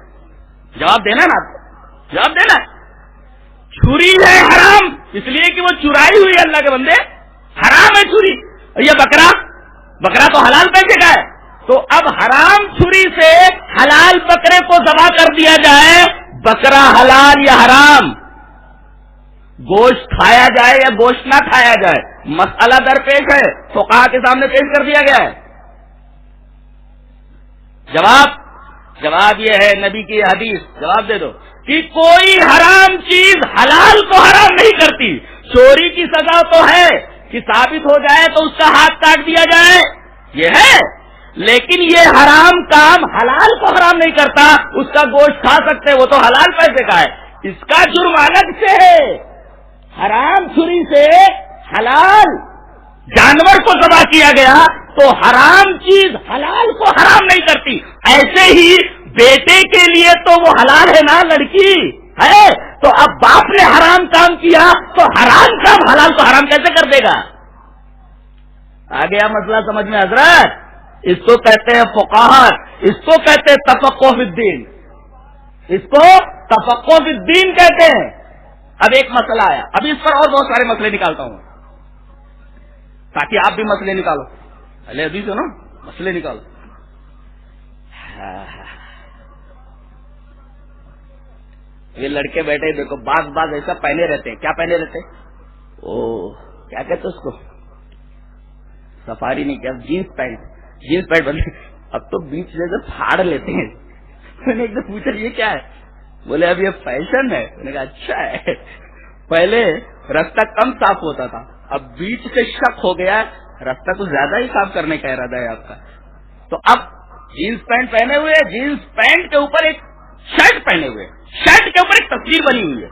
جواب دینا نا, آپ جواب دینا. چھری ہے حرام اس لیے کہ وہ چرائی ہوئی ہے, اللہ کے بندے حرام ہے چھری. یہ بکرا تو حلال پیسے کا ہے, تو اب حرام چھری سے حلال بکرے کو ذبح کر دیا جائے. بکرا حلال یا حرام؟ گوشت کھایا جائے یا گوشت نہ کھایا جائے, مسئلہ درپیش ہے, فقہا کے سامنے پیش کر دیا گیا ہے. جواب یہ ہے, نبی کی حدیث جواب دے دو کہ کوئی حرام چیز حلال کو حرام نہیں کرتی. چوری کی سزا تو ہے کہ ثابت ہو جائے تو اس کا ہاتھ کاٹ دیا جائے, یہ ہے, لیکن یہ حرام کام حلال کو حرام نہیں کرتا. اس کا گوشت کھا سکتے, وہ تو حلال پیسے کا ہے, اس کا جرم الگ سے ہے. حرام چھری سے حلال جانور کو ذبح کیا گیا تو حرام چیز حلال کو حرام نہیں کرتی. ایسے ہی بیٹے کے لیے تو وہ حلال ہے نا, لڑکی ہے, تو اب باپ نے حرام کام کیا تو حرام کام حلال کو حرام کیسے کر دے گا؟ آ گیا مسئلہ سمجھ میں حضرت؟ اس کو کہتے ہیں فقاہت, اس کو کہتے ہیں تفقہ فی الدین, اس کو تفقہ فی الدین کہتے ہیں. اب ایک مسئلہ آیا, ابھی اس پر اور بہت سارے مسئلے نکالتا ہوں تاکہ آپ بھی مسئلے نکالو. ارے ابھی سنو, مسئلے نکالو. یہ لڑکے بیٹھے دیکھو, بعض ایسا پہنے رہتے ہیں. کیا پہنے رہتے؟ کیا کہتے اس کو, سفاری نہیں کیا, جینس پینٹ بندے. اب تو بیچ جگہ پھاڑ لیتے ہیں. میں نے ایک دم پوچھا یہ کیا ہے؟ بولے اب یہ فیشن ہے. میں نے کہا اچھا ہے, پہلے راستہ کم صاف ہوتا تھا, اب بیچ سے شک ہو گیا, راستہ کو زیادہ ہی صاف کرنے کا ارادہ ہے آپ کا. تو اب جینس پینٹ پہنے ہوئے, جینس پینٹ کے اوپر ایک شرٹ پہنے ہوئے, شرٹ کے اوپر ایک تصویر بنی ہوئی ہے.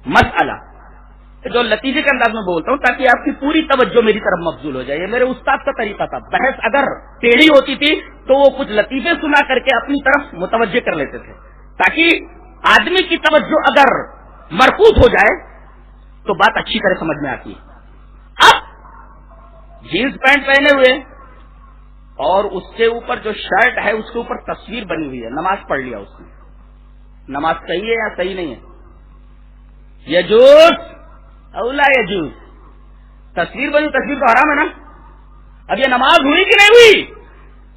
مسئلہ جو لطیفے کے انداز میں بولتا ہوں تاکہ آپ کی پوری توجہ میری طرف مبذول ہو جائے. یہ میرے استاد کا طریقہ تھا. بحث اگر ٹیڑھی ہوتی تھی تو وہ کچھ لطیفے سنا کر کے اپنی طرف متوجہ کر لیتے تھے تاکہ آدمی کی توجہ اگر مرکوز ہو جائے تو بات اچھی طرح سمجھ میں آتی ہے. اب جینس پینٹ پہنے ہوئے اور اس کے اوپر جو شرٹ ہے اس کے اوپر تصویر بنی ہوئی ہے، نماز پڑھ لیا اس نے، نماز صحیح ہے یا صحیح نہیں ہے؟ یجوز اولا یجوز، تصویر بنی، تصویر تو حرام ہے نا. اب یہ نماز ہوئی کہ نہیں ہوئی؟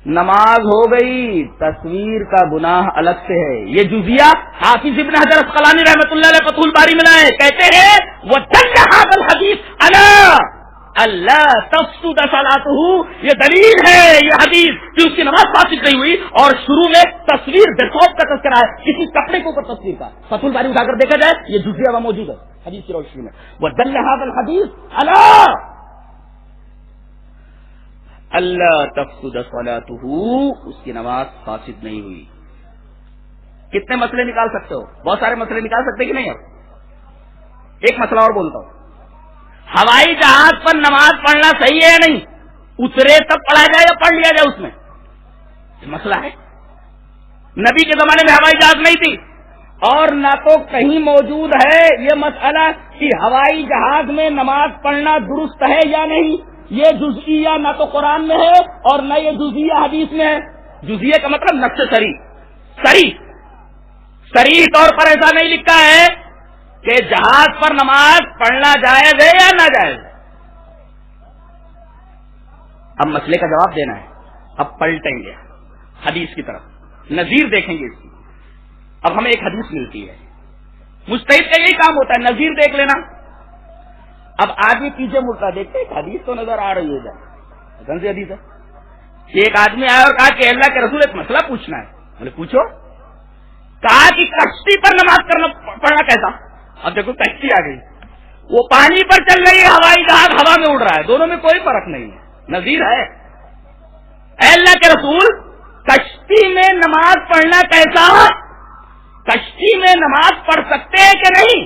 نماز ہو گئی، تصویر کا گناہ الگ سے ہے. یہ جزیہ حافظ ابن حجر عسقلانی رحمۃ اللہ علیہ فتح الباری میں لائے، کہتے ہیں وَدَلَّ هَذَا الْحَدِيث عَلَىٰ اللہ تفسد صلاته، یہ دلیل ہے یہ حدیث کہ اس کی نماز فاسد نہیں ہوئی. اور شروع میں تصویر ڈیسوپ کا تذکرہ ہے، کسی کپڑے کے اوپر تصویر کا. فتح الباری اٹھا کر دیکھا جائے یہ دوسری جگہ موجود ہے حدیث کی روشنی میں. وَدَلَّ هَذَا الْحَدِيث عَلَىٰ اللہ تفسد صلاته، اس کی نماز فاسد نہیں ہوئی. کتنے مسئلے نکال سکتے ہو؟ بہت سارے مسئلے نکال سکتے کہ نہیں؟ اب ایک مسئلہ اور بولتا ہوں، ہوائی جہاز پر نماز پڑھنا صحیح ہے یا نہیں؟ اترے تب پڑھا جائے یا پڑھ لیا جائے؟ اس میں یہ مسئلہ ہے. نبی کے زمانے میں ہوائی جہاز نہیں تھی اور نہ تو کہیں موجود ہے یہ مسئلہ کہ ہوائی جہاز میں نماز پڑھنا درست ہے یا نہیں. یہ جزئیہ نہ تو قرآن میں ہے اور نہ یہ جزئیہ حدیث میں ہے. جزئیہ کا مطلب نفس صریح طور پر ایسا نہیں لکھا ہے کہ جہاز پر نماز پڑھنا جائز ہے یا ناجائز. اب مسئلے کا جواب دینا ہے. اب پلٹیں گے حدیث کی طرف، نظیر دیکھیں گے اس کی. اب ہمیں ایک حدیث ملتی ہے، مجتہد کا یہی کام ہوتا ہے، نظیر دیکھ لینا. اب آدمی پیچھے مڑتا دیکھتے ایک حدیث تو نظر آ رہی ہے، کون سی حدیث ہے؟ ایک آدمی آیا اور کہا کہ اللہ کے رسول ایک مسئلہ پوچھنا ہے. بولے پوچھو. کہا کہ کشتی پر نماز پڑھنا کیسا؟ اب دیکھو کشتی آ گئی، وہ پانی پر چل رہی ہے، ہوائی جہاز ہوا میں اڑ رہا ہے، دونوں میں کوئی فرق نہیں ہے، نظیر ہے. اے اللہ کے رسول کشتی میں نماز پڑھنا کیسا؟ کشتی میں نماز پڑھ سکتے ہیں کہ نہیں؟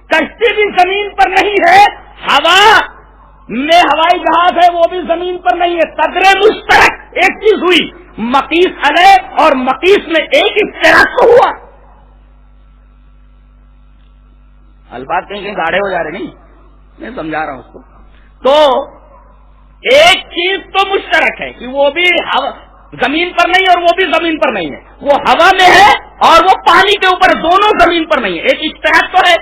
کشتی بھی زمین پر نہیں ہے، ہوا میں ہوائی جہاز ہے وہ بھی زمین پر نہیں ہے. قدر مشترک ایک چیز ہوئی، مقیس علیہ اور مقیس میں ایک اشتراک تو ہوا. الفاظ کہیں گاڑے ہو جا رہے نہیں، میں سمجھا رہا ہوں اس کو. تو ایک چیز تو مشترک ہے کہ وہ بھی زمین پر نہیں اور وہ بھی زمین پر نہیں ہے، وہ ہوا میں ہے اور وہ پانی کے اوپر، دونوں زمین پر نہیں ہے، ایک اشتراک تو ہے.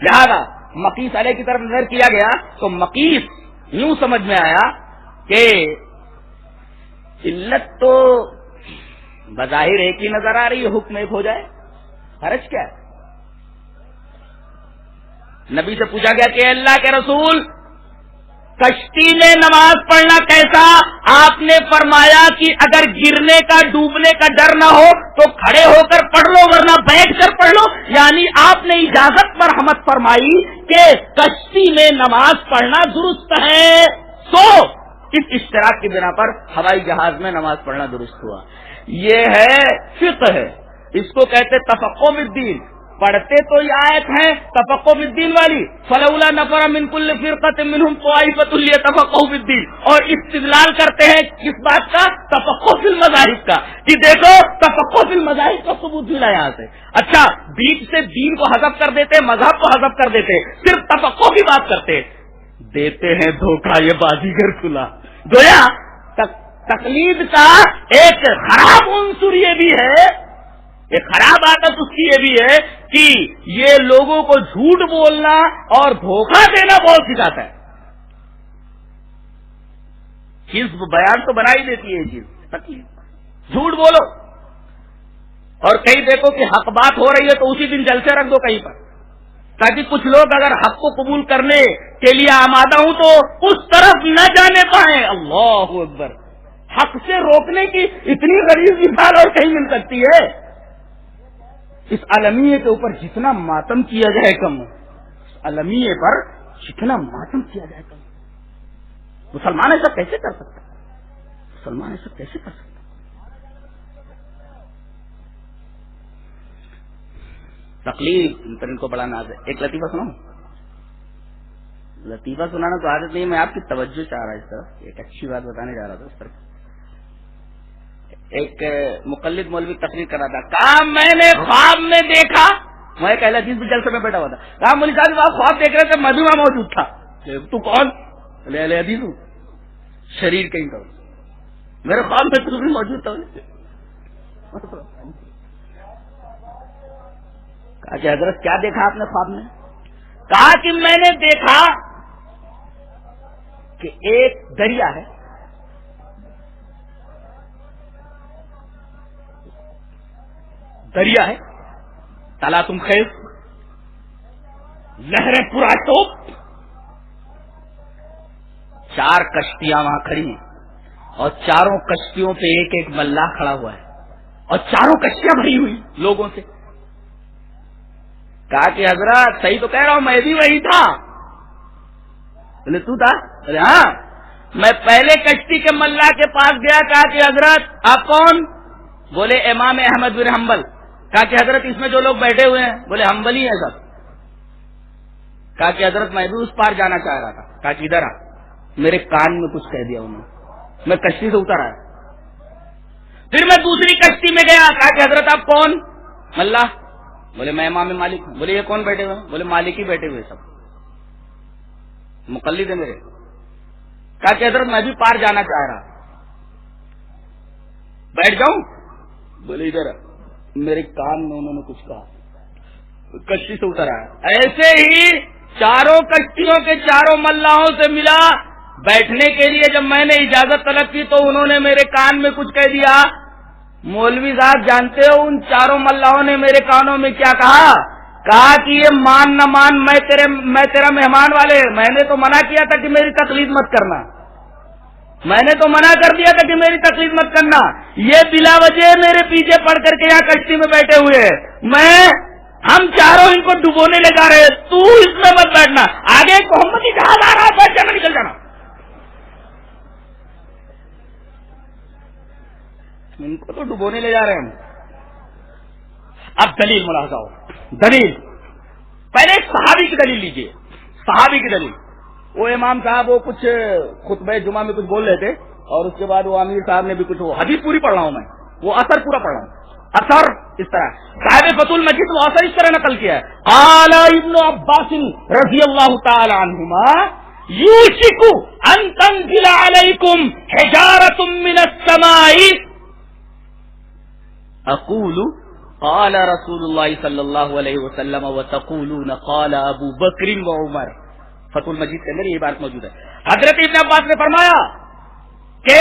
لہذا مقیس علیہ کی طرف نظر کیا گیا تو مقیس یوں سمجھ میں آیا کہ علت تو بظاہر ایک ہی نظر آ رہی ہے، حکم ایک ہو جائے، حرج کیا ہے؟ نبی سے پوچھا گیا کہ اللہ کے رسول کشتی میں نماز پڑھنا کیسا؟ آپ نے فرمایا کہ اگر گرنے کا ڈوبنے کا ڈر نہ ہو تو کھڑے ہو کر پڑھ لو ورنہ بیٹھ کر پڑھ لو. یعنی آپ نے اجازت مرحمت فرمائی کہ کشتی میں نماز پڑھنا درست ہے. سو اس اشتراک کی بنا پر ہوائی جہاز میں نماز پڑھنا درست ہوا. یہ ہے فقہ ہے، اس کو کہتے تفقہ فی الدین. پڑھتے تو یہ آیت ہیں تفقہ فی الدین والی، فلولا نفر من کل فرقۃ منهم طائفۃ لیتفقہوا فی الدین، اور استدلال کرتے ہیں کس بات کا؟ تفقہ فی المذاہب کا، کہ دیکھو تفقہ فی المذاہب کا ثبوت ملا یہاں سے. اچھا بیچ سے دین کو حذف کر دیتے، مذہب کو حذف کر دیتے، صرف تفقہ کی بات کرتے. دیتے ہیں دھوکہ یہ بازیگر کھلا. گویا تقلید کا ایک خراب عنصر یہ بھی ہے، ایک خراب عادت اس کی یہ بھی ہے کہ یہ لوگوں کو جھوٹ بولنا اور دھوکہ دینا بہت سکھاتا ہے. حزب بیان تو بنا ہی دیتی ہے یہ چیز، تکلیف جھوٹ بولو اور کہیں دیکھو کہ حق بات ہو رہی ہے تو اسی دن جلسے رکھ دو کہیں پر، تاکہ کچھ لوگ اگر حق کو قبول کرنے کے لیے آمادہ ہوں تو اس طرف نہ جانے پائیں. اللہ اکبر. حق سے روکنے کی اتنی غریب مثال اور کہیں مل سکتی ہے؟ اس المیے کے اوپر جتنا ماتم کیا جائے کم، اس المیے پر جتنا ماتم کیا جائے کم. مسلمان ایسا کیسے کر سکتا؟ مسلمان ایسا کیسے کر سکتا؟ تکلیف ان کو بڑا ناز ہے. ایک لطیفہ سناؤں؟ لطیفہ سنانا تو عادت نہیں، میں آپ کی توجہ چاہ رہا اس طرف، ایک اچھی بات بتانے جا رہا تھا اس طرف. ایک مقلد مولوی تقریر کر رہا تھا، کہا میں نے خواب میں دیکھا، میں ایک اہل حدیث بھی جلسے میں بیٹھا ہوا تھا، کہا مولوی صاحب آپ خواب دیکھ رہے تھے، میں بھی وہاں موجود تھا. تو کون؟ اہل حدیث ہوں، شریر کہیں کا میرے خواب میں تو بھی موجود تھا. کہا کہ حضرت کیا دیکھا آپ نے خواب میں؟ کہا کہ میں نے دیکھا کہ ایک دریا ہے، دریا ہے تالا تم خیز، لہریں پورا ٹوپ، 4 کشتیاں وہاں کھڑی ہیں اور چاروں کشتیوں پہ ایک ایک ملاح کھڑا ہوا ہے اور چاروں کشتیاں بھری ہوئی لوگوں سے. کہا کہ حضرت صحیح تو کہہ رہا ہوں، میں بھی وہی تھا. بولے تو تھا؟ بولے ہاں. میں پہلے کشتی کے ملاح کے پاس گیا، کہا کہ حضرت آپ کون؟ بولے امام احمد بن حنبل. کہا کہ حضرت اس میں جو لوگ بیٹھے ہوئے ہیں؟ بولے حنبلی ہیں سب. کہا کہ حضرت میں بھی اس پار جانا چاہ رہا تھا. کہا کہ ادھر آ. میرے کان میں کچھ کہہ دیا انہوں نے، میں کشتی سے اتر آیا. پھر میں دوسری کشتی میں گیا، کہا کہ حضرت آپ کون؟ ملاح. بولے میں امام مالک ہوں. بولے یہ کون بیٹھے ہوئے؟ بولے مالک ہی بیٹھے ہوئے سب، مقلد ہے میرے. کہا کہ حضرت میں بھی پار جانا چاہ رہا، بیٹھ جاؤں؟ بولے ادھر. میرے کان میں انہوں نے کچھ کہا، کشتی سے اتر آیا. ایسے ہی چاروں کشتیوں کے چاروں ملاحوں سے ملا بیٹھنے کے لیے. جب میں نے اجازت طلب کی تو انہوں نے میرے کان میں کچھ کہہ دیا. مولوی صاحب جانتے ہو ان چاروں ملاحوں نے میرے کانوں میں کیا کہا؟ کہا کہ یہ مان نہ مان، میں تیرا مہمان والے. میں نے تو منع کیا تھا کہ میری تقلید مت کرنا، میں نے تو منع کر دیا تھا کہ میری تقلید مت کرنا. یہ بلا وجہ میرے پیچھے پڑ کر کے یہاں کشتی میں بیٹھے ہوئے ہیں. ہم چاروں ان کو ڈبونے لے جا رہے، تو اس میں مت بیٹھنا. آگے محمدی جہاز آ رہا ہے، بیٹھ جانا، نکل جانا. ان کو تو ڈبونے لے جا رہے ہیں. اب دلیل ملاحظہ ہو. دلیل پہلے ایک صحابی کی دلیل لیجئے. صحابی کی دلیل. وہ امام صاحب وہ کچھ خطبہ جمعہ میں کچھ بول رہے تھے اور اس کے بعد وہ امیر صاحب نے بھی کچھ، وہ حدیث پوری پڑھ رہا ہوں میں، وہ اثر پورا پڑھ رہا ہوں. اثر اس طرح صاحب فتح المجید وہ اثر اس طرح نقل کیا ہے. قال ابن عباس رضی اللہ تعالی عنہما یوشک ان تنزل علیکم حجارۃ من السماء اقول قال رسول اللہ صلی اللہ علیہ وسلم وتقولون قال ابو بکر وعمر. فتح المجید کے اندر یہ بات موجود ہے. حضرت ابن عباس نے فرمایا کہ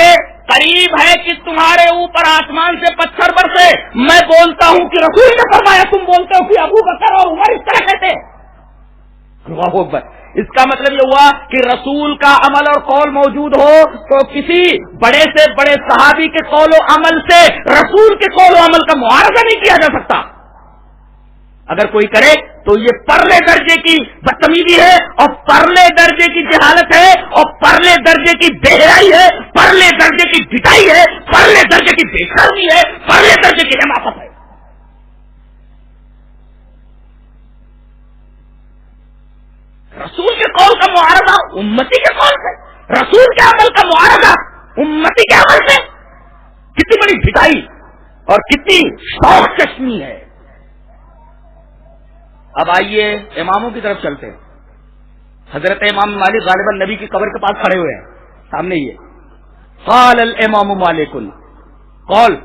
قریب ہے کہ تمہارے اوپر آسمان سے پتھر برسے. میں بولتا ہوں کہ رسول نے فرمایا، تم بولتے ہو کہ ابو بکر اور عمر اس طرح کہتے. اللہ اکبر. اس کا مطلب یہ ہوا کہ رسول کا عمل اور قول موجود ہو تو کسی بڑے سے بڑے صحابی کے قول و عمل سے رسول کے قول و عمل کا معارضہ نہیں کیا جا سکتا. اگر کوئی کرے تو یہ پرلے درجے کی بدتمیزی ہے اور پرلے درجے کی جہالت ہے اور پرلے درجے کی بہرائی ہے، پرلے درجے کی پٹائی ہے، پرلے درجے کی بے شرمی ہے، پرلے درجے کی حماقت ہے. رسول کے قول کا معارضہ امتی کے قول سے، رسول کے عمل کا معارضہ امتی کے عمل سے، کتنی بڑی پٹائی اور کتنی شوق چشمی ہے. اب آئیے اماموں کی طرف چلتے ہیں. حضرت امام مالک غالباً نبی کی قبر کے پاس کھڑے ہوئے ہیں سامنے. یہ قال الامام مالک، قول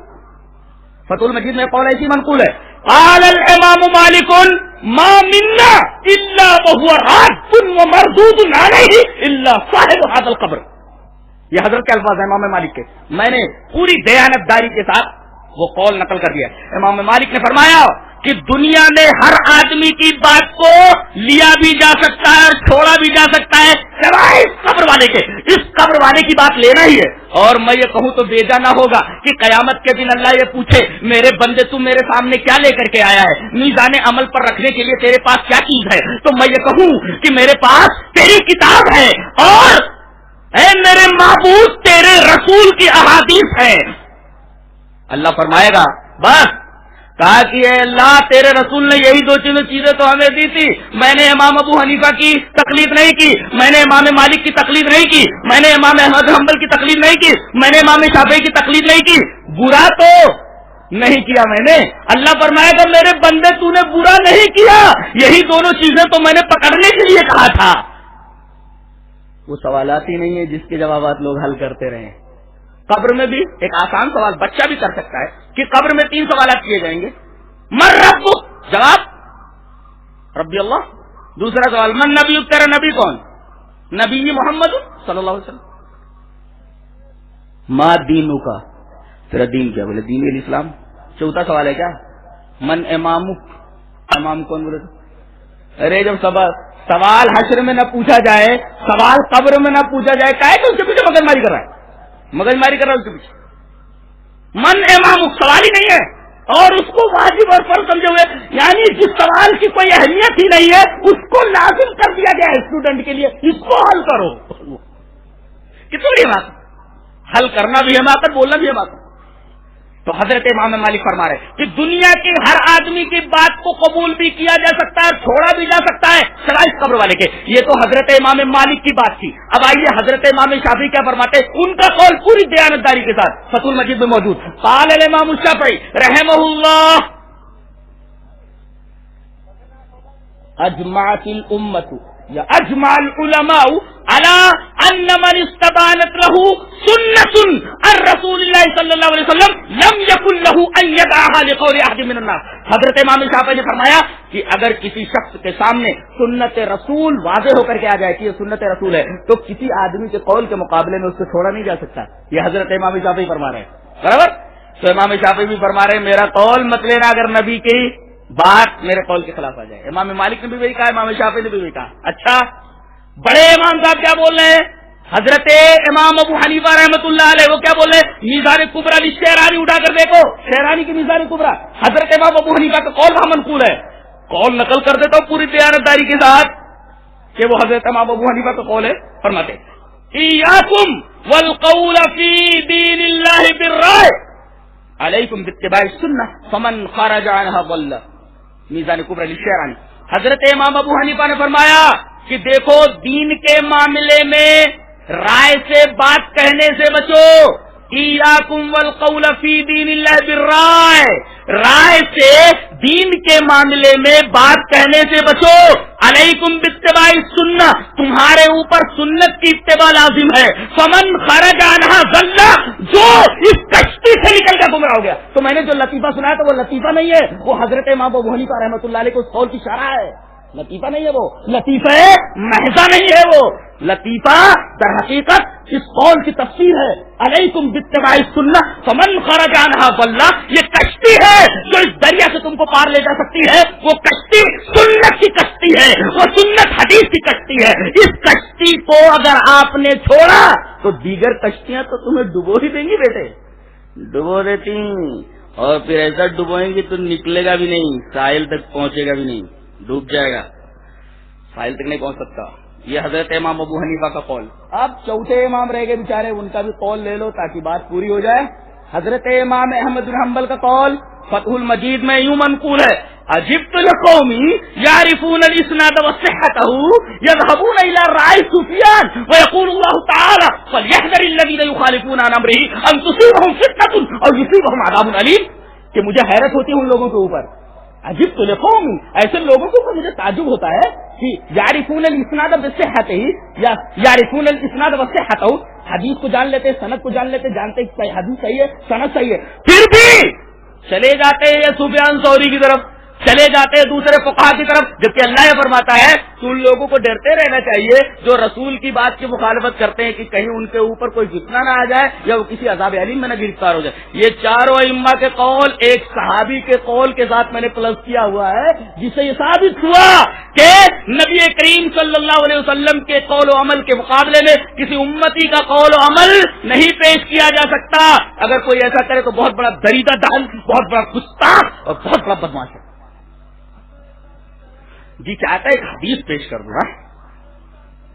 فتح المجید میں قول ایسی منقول ہے. قال الامام مالک ما منا الا وهو راد ومردود عليه الا صاحب هذا القبر. یہ حضرت کے الفاظ ہیں امام مالک کے. میں نے پوری دیانتداری کے ساتھ وہ قول نقل کر دیا. امام مالک نے فرمایا کہ دنیا میں ہر آدمی کی بات کو لیا بھی جا سکتا ہے اور چھوڑا بھی جا سکتا ہے سوائے اس قبر والے کے. اس قبر والے کی بات لینا ہی ہے. اور میں یہ کہوں تو بیجا نہ ہوگا کہ قیامت کے دن اللہ یہ پوچھے میرے بندے تو میرے سامنے کیا لے کر کے آیا ہے، میزان عمل پر رکھنے کے لیے تیرے پاس کیا چیز ہے. تو میں یہ کہوں کہ میرے پاس تیری کتاب ہے اور اے میرے معبود تیرے رسول کی احادیث ہے. اللہ فرمائے گا بس، کہا کہ اے اللہ تیرے رسول نے یہی 2 چیزیں تو ہمیں دی تھی. میں نے امام ابو حنیفہ کی تقلید نہیں کی، میں نے امام مالک کی تقلید نہیں کی، میں نے امام احمد حنبل کی تقلید نہیں کی، میں نے امام شافعی کی تقلید نہیں کی. برا تو نہیں کیا میں نے. اللہ فرمائے گا میرے بندے تو نے برا نہیں کیا، یہی 2 چیزیں تو میں نے پکڑنے کے لیے کہا تھا. وہ سوالات ہی نہیں ہے جس کے جوابات لوگ حل کرتے رہے. قبر میں بھی ایک آسان سوال بچہ بھی کر سکتا ہے کہ قبر میں 3 سوالات کیے جائیں گے. من ربک؟ جواب ربی اللہ. دوسرا سوال من نبی؟ تیرا نبی کون؟ نبی محمد صلی اللہ علیہ وسلم. ما دینک؟ تیرا دین کیا؟ بولے دین الاسلام. چوتھا سوال ہے کیا؟ من امامک؟ امام کون؟ بولے ارے جب سوال حشر میں نہ پوچھا جائے، سوال قبر میں نہ پوچھا جائے، کائے کہ اس کے پیچھے مگز ماری کر رہا ہے، مگز ماری کر رہا ہے اس کے پیچھے. من امامک سوال ہی نہیں ہے اور اس کو واجب اور فرض سمجھے ہوئے، یعنی جس سوال کی کوئی اہمیت ہی نہیں ہے اس کو لازم کر دیا گیا ہے اسٹوڈنٹ کے لیے، اس کو حل کرو. کتنی حماقت! حل کرنا بھی حماقت، بولنا بھی حماقت. تو حضرت امام مالک فرما رہے کہ دنیا کے ہر آدمی کی بات کو قبول بھی کیا جا سکتا ہے، چھوڑا بھی جا سکتا ہے سوائے اس قبر والے کے. یہ تو حضرت امام مالک کی بات تھی. اب آئیے حضرت امام شافعی کیا فرماتے ہیں، ان کا قول پوری دیانتداری کے ساتھ فتح المجید میں موجود. قال الامام الشافعی رحمہ اللہ اجمعت الامت یا اجمع العلماء على ان من استبانت له سنة عن رسول اللہ صلی اللہ علیہ وسلم لم يكن له ان يدعها لقول احد من الناس. حضرت امام شافعی نے فرمایا کہ اگر کسی شخص کے سامنے سنت رسول واضح ہو کر کے آ جائے کہ یہ سنت رسول ہے تو کسی آدمی کے قول کے مقابلے میں اس کو چھوڑا نہیں جا سکتا. یہ حضرت امام شافعی فرما رہے ہیں، برابر. تو امام شافعی بھی فرما رہے ہیں میرا قول مت لینا اگر نبی کی بات میرے قول کے خلاف آ جائے. امام مالک نے بھی وہی کہا، امام شافعی نے بھی وہی کہا. اچھا بڑے امام صاحب کیا بول رہے ہیں؟ حضرت امام ابو حنیفہ رحمۃ اللہ علیہ وہ کیا بول رہے ہیں؟ میزان کبریٰ شہرانی اٹھا کر دیکھو، شہرانی کی میزان کبریٰ. حضرت امام ابو حنیفہ کا قول وہاں منقول ہے. قول نقل کر دیتا ہوں پوری دیانتداری کے ساتھ کہ وہ حضرت امام ابو حنیفہ کا قول ہے. فرماتے ایاکم والقول فی دین اللہ بالرائے علیکم باتباع السنہ فمن خرج عنہا ضل. میزان کبریٰ شہرانی. حضرت امام ابو حنیفہ نے فرمایا کہ دیکھو دین کے معاملے میں رائے سے بات کہنے سے بچو. ایاکم والقول فی دین اللہ بالرائے، رائے سے دین کے معاملے میں بات کہنے سے بچو. علیکم باتباع السنہ، تمہارے اوپر سنت کی اتباع لازم ہے. فمن خرج عنہا ضل، جو اس کشتی سے نکل کر گمراہ ہو گیا. تو میں نے جو لطیفہ سنایا تو وہ لطیفہ نہیں ہے، وہ حضرت امام ابو حنیفہ رحمۃ اللہ علیہ کو اس قول کی شرح ہے. لطیفہ نہیں ہے، وہ لطیفہ محضہ نہیں ہے، وہ لطیفہ در حقیقت اس قول کی تفسیر ہے. علیکم باتباع السنہ فمن خرج عنہا ضل. یہ کشتی ہے جو اس دریا سے تم کو پار لے جا سکتی ہے. وہ کشتی سنت کی کشتی ہے، وہ سنت حدیث کی کشتی ہے. اس کشتی کو اگر آپ نے چھوڑا تو دیگر کشتیاں تو تمہیں ڈبو ہی دیں گی بیٹے، ڈبو دیتی، اور پھر ایسا ڈبوئیں گی تو نکلے گا بھی نہیں، ساحل تک پہنچے گا بھی نہیں، ڈوب جائے گا، ساحل تک نہیں پہنچ سکتا. یہ حضرت امام ابو حنیفہ کا قول. اب چوتھے امام رہ گئے بیچارے، ان کا بھی قول لے لو تاکہ بات پوری ہو جائے. حضرت امام احمد بن حنبل کا قول فتح المجید میں یوں منقول ہے. عجبت لقومی یعرفون الاسناد وصحته يذهبون الى رأي سفیان ويقول الله تعالى فليحذر الذين يخالفون عن امره ان تصيبهم فتنة او يصيبهم عذاب الیم. کہ مجھے حیرت ہوتی ہے ان لوگوں کے اوپر. عجبت لقومی، ایسے لوگوں کے اوپر مجھے تعجب ہوتا ہے کہ یعرفون الاسناد بصحته یا یعرفون الاسناد وصحته، حدیث کو جان لیتے، سند کو جان لیتے، جانتے کہ حدیث صحیح ہے، سند صحیح ہے، پھر بھی چلے جاتے ہیں سفیان ثوری کی طرف، چلے جاتے ہیں دوسرے فقہا کی طرف. جبکہ اللہ یہ فرماتا ہے کہ ان لوگوں کو ڈرتے رہنا چاہیے جو رسول کی بات کی مخالفت کرتے ہیں کہ کہیں ان کے اوپر کوئی فتنہ نہ آ جائے یا وہ کسی عذاب علیم میں نہ گرفتار ہو جائے. یہ چاروں ائمہ کے قول ایک صحابی کے قول کے ساتھ میں نے پلس کیا ہوا ہے، جس سے یہ ثابت ہوا کہ نبی کریم صلی اللہ علیہ وسلم کے قول و عمل کے مقابلے میں کسی امتی کا قول و عمل نہیں پیش کیا جا سکتا. اگر کوئی ایسا کرے تو بہت بڑا دریدہ دہن، بہت بڑا گستاخ اور بہت بڑا بدمعاش ہے. جی چاہتا ہے ایک حدیث پیش کر دوں.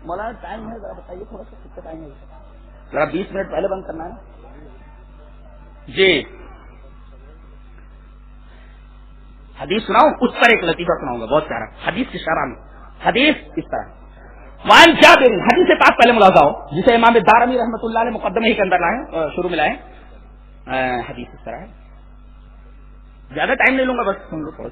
مولانا ٹائم ہے ذرا بتائیے، تھوڑا سا کتنا ٹائم ہے؟ ذرا 20 منٹ پہلے بند کرنا ہے. جی حدیث سناؤں، اس پر ایک لطیفہ سناؤں گا بہت پیارا. حدیث کی شرح میں حدیث اس طرح وان جابر، حدیث پاک پہلے ملاحظہ ہو جسے امام دارمی رحمۃ اللہ علیہ مقدمے ہی کے اندر لائے، شروع میں لائے. حدیث اس طرح ہے، زیادہ ٹائم نہیں لوں گا، بس سن لو تھوڑا.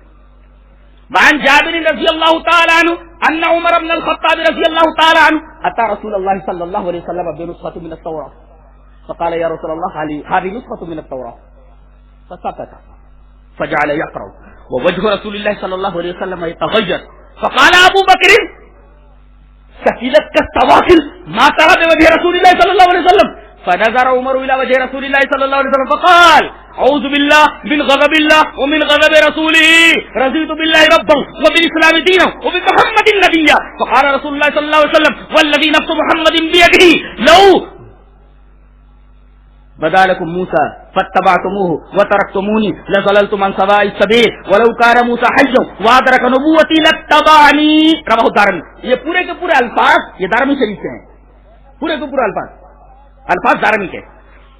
وعن جابر رضی اللہ تعالی عنہ ان عمر بن الخطاب رضی اللہ تعالی عنہ اتى رسول اللہ صلی اللہ علیہ وسلم بنسخة من التوراة فقال يا رسول الله هذه نسخة من التوراة فسكت فجعل يقرأ ووجه رسول الله صلى الله عليه وسلم يتغير فقال ابو بکر ثقلت كالسواكل ما ترى بوجه رسول الله صلى الله عليه وسلم فنظر عمر الى وجه رسول الله صلى الله عليه وسلم فقال اعوذ بالله من غضب الله ومن غضب رسوله رضيت بالله ربا وبالاسلام دينا وبمحمد نبيا فقال رسول الله صلى الله عليه وسلم والذي نفس محمد بيده لو بدا لكم موسى فاتبعتموه وتركتموني لضللتم عن سواء السبيل ولو كان موسى حيا وادرك نبوتي لاتبعني رواه الدارمي. یہ پورے کے پورے الفاظ یہ دارمی شریف سے ہیں, پورے کے پورے الفاظ دارمی کے.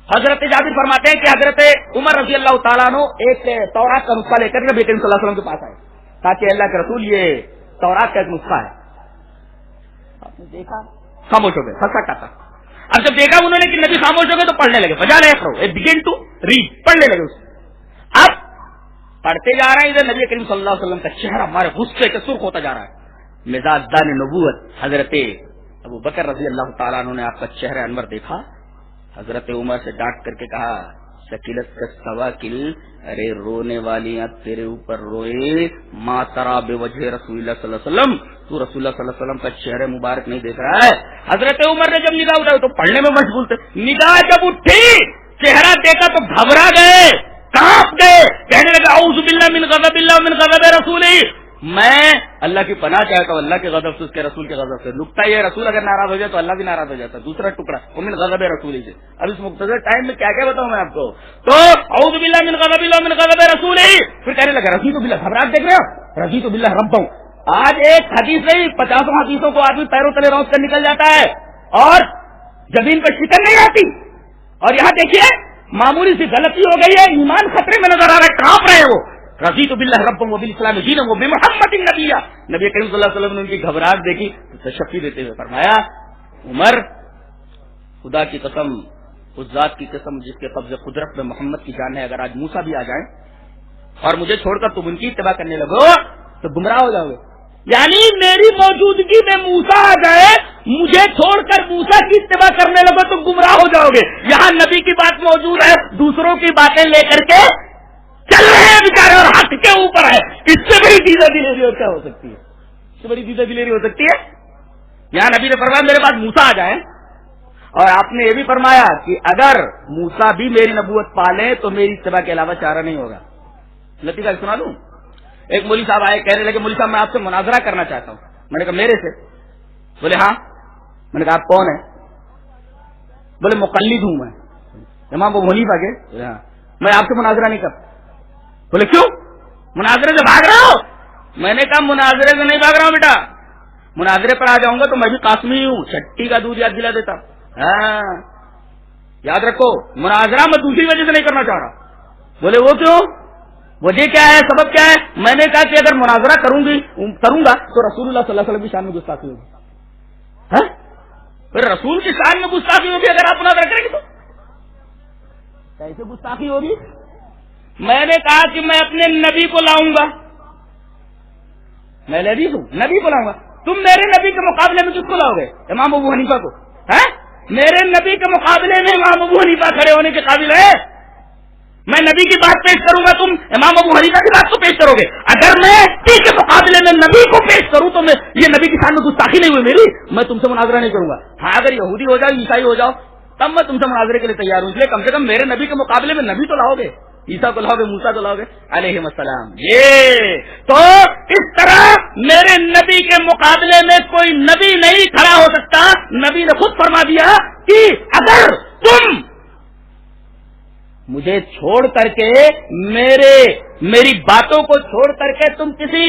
حضرت جابر فرماتے ہیں کہ حضرت عمر رضی اللہ تعالیٰ عنہ ایک تورات کا نسخہ لے کر نبی کریم صلی اللہ علیہ وسلم کے پاس آئے تاکہ اللہ کے رسول یہ تورات کا ایک نسخہ ہے. آپ نے دیکھا, خاموش ہو گئے, ہنسا کھاتا. اب جب دیکھا انہوں نے کہ نبی خاموش ہو گئے تو پڑھنے لگے, بجا لے کرو بگن ٹو ریڈ, پڑھنے لگے اسے. اب پڑھتے جا رہے ہیں, ادھر نبی کریم صلی اللہ علیہ وسلم کا چہرہ ہمارے غصے کے سرخ ہوتا جا رہا ہے. مزاج دان نبوت حضرت ابو بکر رضی اللہ تعالیٰ عنہ نے آپ کا چہرہ انور دیکھا, حضرت عمر سے ڈانٹ کر کے کہا شکیلت کا سواکل, ارے رونے والیاں تیرے اوپر روئے, ما ترا بے وجہ رسول اللہ صلی اللہ علیہ وسلم, تو رسول اللہ صلی اللہ علیہ وسلم کا چہرہ مبارک نہیں دیکھ رہا ہے. حضرت عمر نے جب نگاہ اٹھائی تو پڑھنے میں مشغول تھے, نگاہ جب اٹھی چہرہ دیکھا تو گھبرا گئے, کانپ گئے, کہنے لگا اعوذ باللہ من غضب اللہ من غضب رسولہ, میں اللہ کی پناہ چاہتا ہوں اللہ کے غضب سے, اس کے رسول کے غضب سے. نقطہ یہ, رسول اگر ناراض ہو جائے تو اللہ بھی ناراض ہو جاتا ہے. دوسرا ٹکڑا ومن غضب رسول سے. اب اس مختصر ٹائم میں کیا کیا بتاؤں میں آپ کو, تو اعوذ باللہ من غضب اللہ من غضب رسول, پھر کہنے لگا رضیت باللہ, گھبراہٹ دیکھ رہے ہو, رضیت باللہ ربا. آج ایک حدیث نہیں 50 حدیثوں کو آدمی پیروں تلے روز کر نکل جاتا ہے اور زمین پر شکن نہیں آتی. اور یہاں دیکھیے معمولی سی غلطی ہو گئی ہے, ایمان خطرے میں نظر آ رہا ہے, کانپ رہے وہ. رضیت باللہ ربا وبالاسلام دینا وبمحمد نبیا. نبی کریم صلی اللہ علیہ وسلم نے ان کی گھبراہٹ دیکھی تو تشفی دیتے ہوئے فرمایا عمر خدا کی قسم, اس ذات کی قسم جس کے قبض قدرت میں محمد کی جان ہے, اگر آج موسیٰ بھی آ جائیں اور مجھے چھوڑ کر تم ان کی اتباع کرنے لگو تو گمراہ ہو جاؤ گے. یعنی میری موجودگی میں موسیٰ آ جائے, مجھے چھوڑ کر موسیٰ کی اتباع کرنے لگو تو گمراہ ہو جاؤ گے. یہاں نبی کی بات موجود ہے, دوسروں کی باتیں لے کر کے چل رہے ہیں بیچارے اور حق کے اوپر ہے. اس سے بڑی دیدہ دلیری اور کیا ہو سکتی ہے, اس سے بڑی دیدہ دلیری ہو سکتی ہے. یہاں نبی نے فرمایا میرے پاس موسیٰ آ جائے, اور آپ نے یہ بھی فرمایا کہ اگر موسیٰ بھی میری نبوت پالے تو میری اتباع کے علاوہ چارہ نہیں ہوگا. لطیفہ سنا دوں, ایک مولوی صاحب آئے, کہنے لگے مولوی صاحب میں آپ سے مناظرہ کرنا چاہتا ہوں. میں نے کہا میرے سے؟ بولے ہاں. میں نے کہا آپ کون ہیں؟ بولے مقلد ہوں میں امام ابو حنیفہ کے. ہاں. میں آپ سے مناظرہ نہیں کرتا. بولے کیوں, مناظرے سے بھاگ رہا ہو؟ میں نے کہا مناظرے سے نہیں بھاگ رہا ہوں بیٹا, مناظرے پر آ جاؤں گا تو میں بھی قاسمی ہوں, چھٹی کا دودھ یاد دلا دیتا. ہاں یاد رکھو, مناظرہ میں دوسری وجہ سے نہیں کرنا چاہ رہا. بولے وہ کیوں, وجہ کیا ہے, سبب کیا ہے؟ میں نے کہا کہ اگر مناظرہ کروں گا تو رسول اللہ صلی اللہ علیہ وسلم کی شان میں گستاخی ہوگی. پھر رسول کی شان میں گستاخی ہوگی اگر آپ مناظرہ کریں گے تو کیسے گستاخی ہوگی؟ میں نے کہا کہ میں اپنے نبی کو لاؤں گا, میں نبی ہوں, نبی کو لاؤں گا. تم میرے نبی کے مقابلے میں کس کو لاؤ گے؟ امام ابو حنیفہ کو. میرے نبی کے مقابلے میں امام ابو حنیفہ کھڑے ہونے کے قابل ہے؟ میں نبی کی بات پیش کروں گا, تم امام ابو حنیفہ کی بات کو پیش کرو گے. اگر میں نبی کے مقابلے میں نبی کو پیش کروں تو میں یہ نبی کی شان میں گستاخی نہیں ہوئی میری, میں تم سے مناظرہ نہیں کروں گا. ہاں اگر یہودی ہو جاؤ, عیسائی ہو جاؤ, تب میں تم سے مناظرے کے لیے تیار ہوں. اس لیے کم سے کم میرے نبی کے مقابلے میں نبی تو لاؤ گے, عیسیٰ کو لاؤ گے, موسیٰ کو لاؤ گے علیہ السلام. یہ تو اس طرح میرے نبی کے مقابلے میں کوئی نبی نہیں کھڑا ہو سکتا. نبی نے خود فرما دیا کہ اگر تم مجھے چھوڑ کر کے میری باتوں کو چھوڑ کر کے تم کسی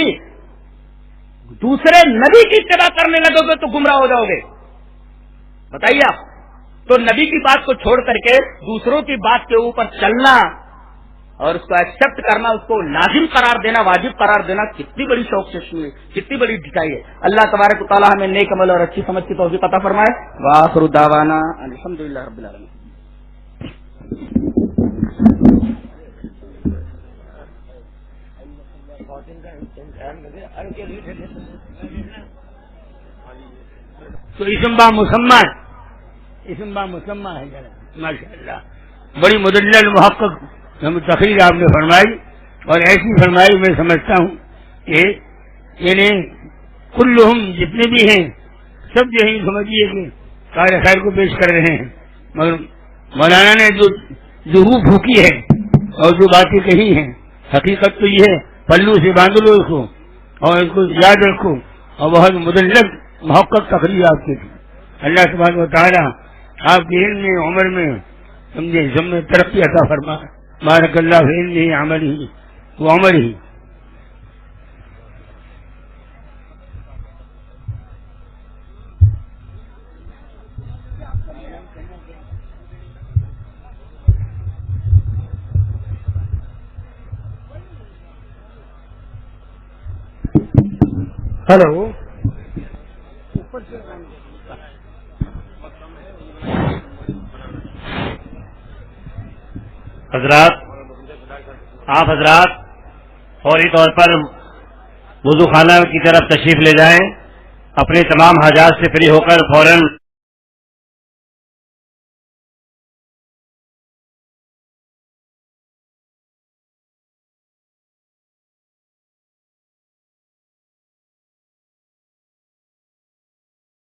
دوسرے نبی کی اتباع کرنے لگو گے تو گمراہ ہو جاؤ گے. بتائیے آپ, تو نبی کی بات کو چھوڑ کر کے دوسروں کی بات کے اوپر چلنا اور اس کو ایکسپٹ کرنا, اس کو لازم قرار دینا, واجب قرار دینا, کتنی بڑی شوق سے کتنی بڑی ڈٹائی ہے. اللہ تبارک و تعالیٰ ہمیں نیک عمل اور اچھی سمجھ کی توفیق عطا فرمائے. وآخر دعوانا الحمدللہ رب العالمین. تو اسم با مسمى ہے ذرا ماشاء اللہ بڑی مدلل محقق تقریر آپ نے فرمائی اور ایسی فرمائی میں سمجھتا ہوں کہ یعنی کلہم جتنے بھی ہیں سب جو ہے سمجھیے کہ کار خیر کو پیش کر رہے ہیں، مگر مولانا نے جو روح پھونکی ہے اور جو باتیں کہی ہیں حقیقت تو یہ ہے، پلو سے باندھ لو اس کو اور اس کو یاد رکھو، اور بہت مدلل محقق تقریر آپ کی تھی۔ اللہ سبحانہ و تعالی آپ کے علم میں عمر میں سمجھے سب میں ترقی عطا فرما، بارک اللہ فی علمہ عملہ و عمرہ۔ ہلو حضرات، آپ حضرات فوری طور پر وضو خانہ کی طرف تشریف لے جائیں، اپنے تمام حاجات سے فری ہو کر فوراً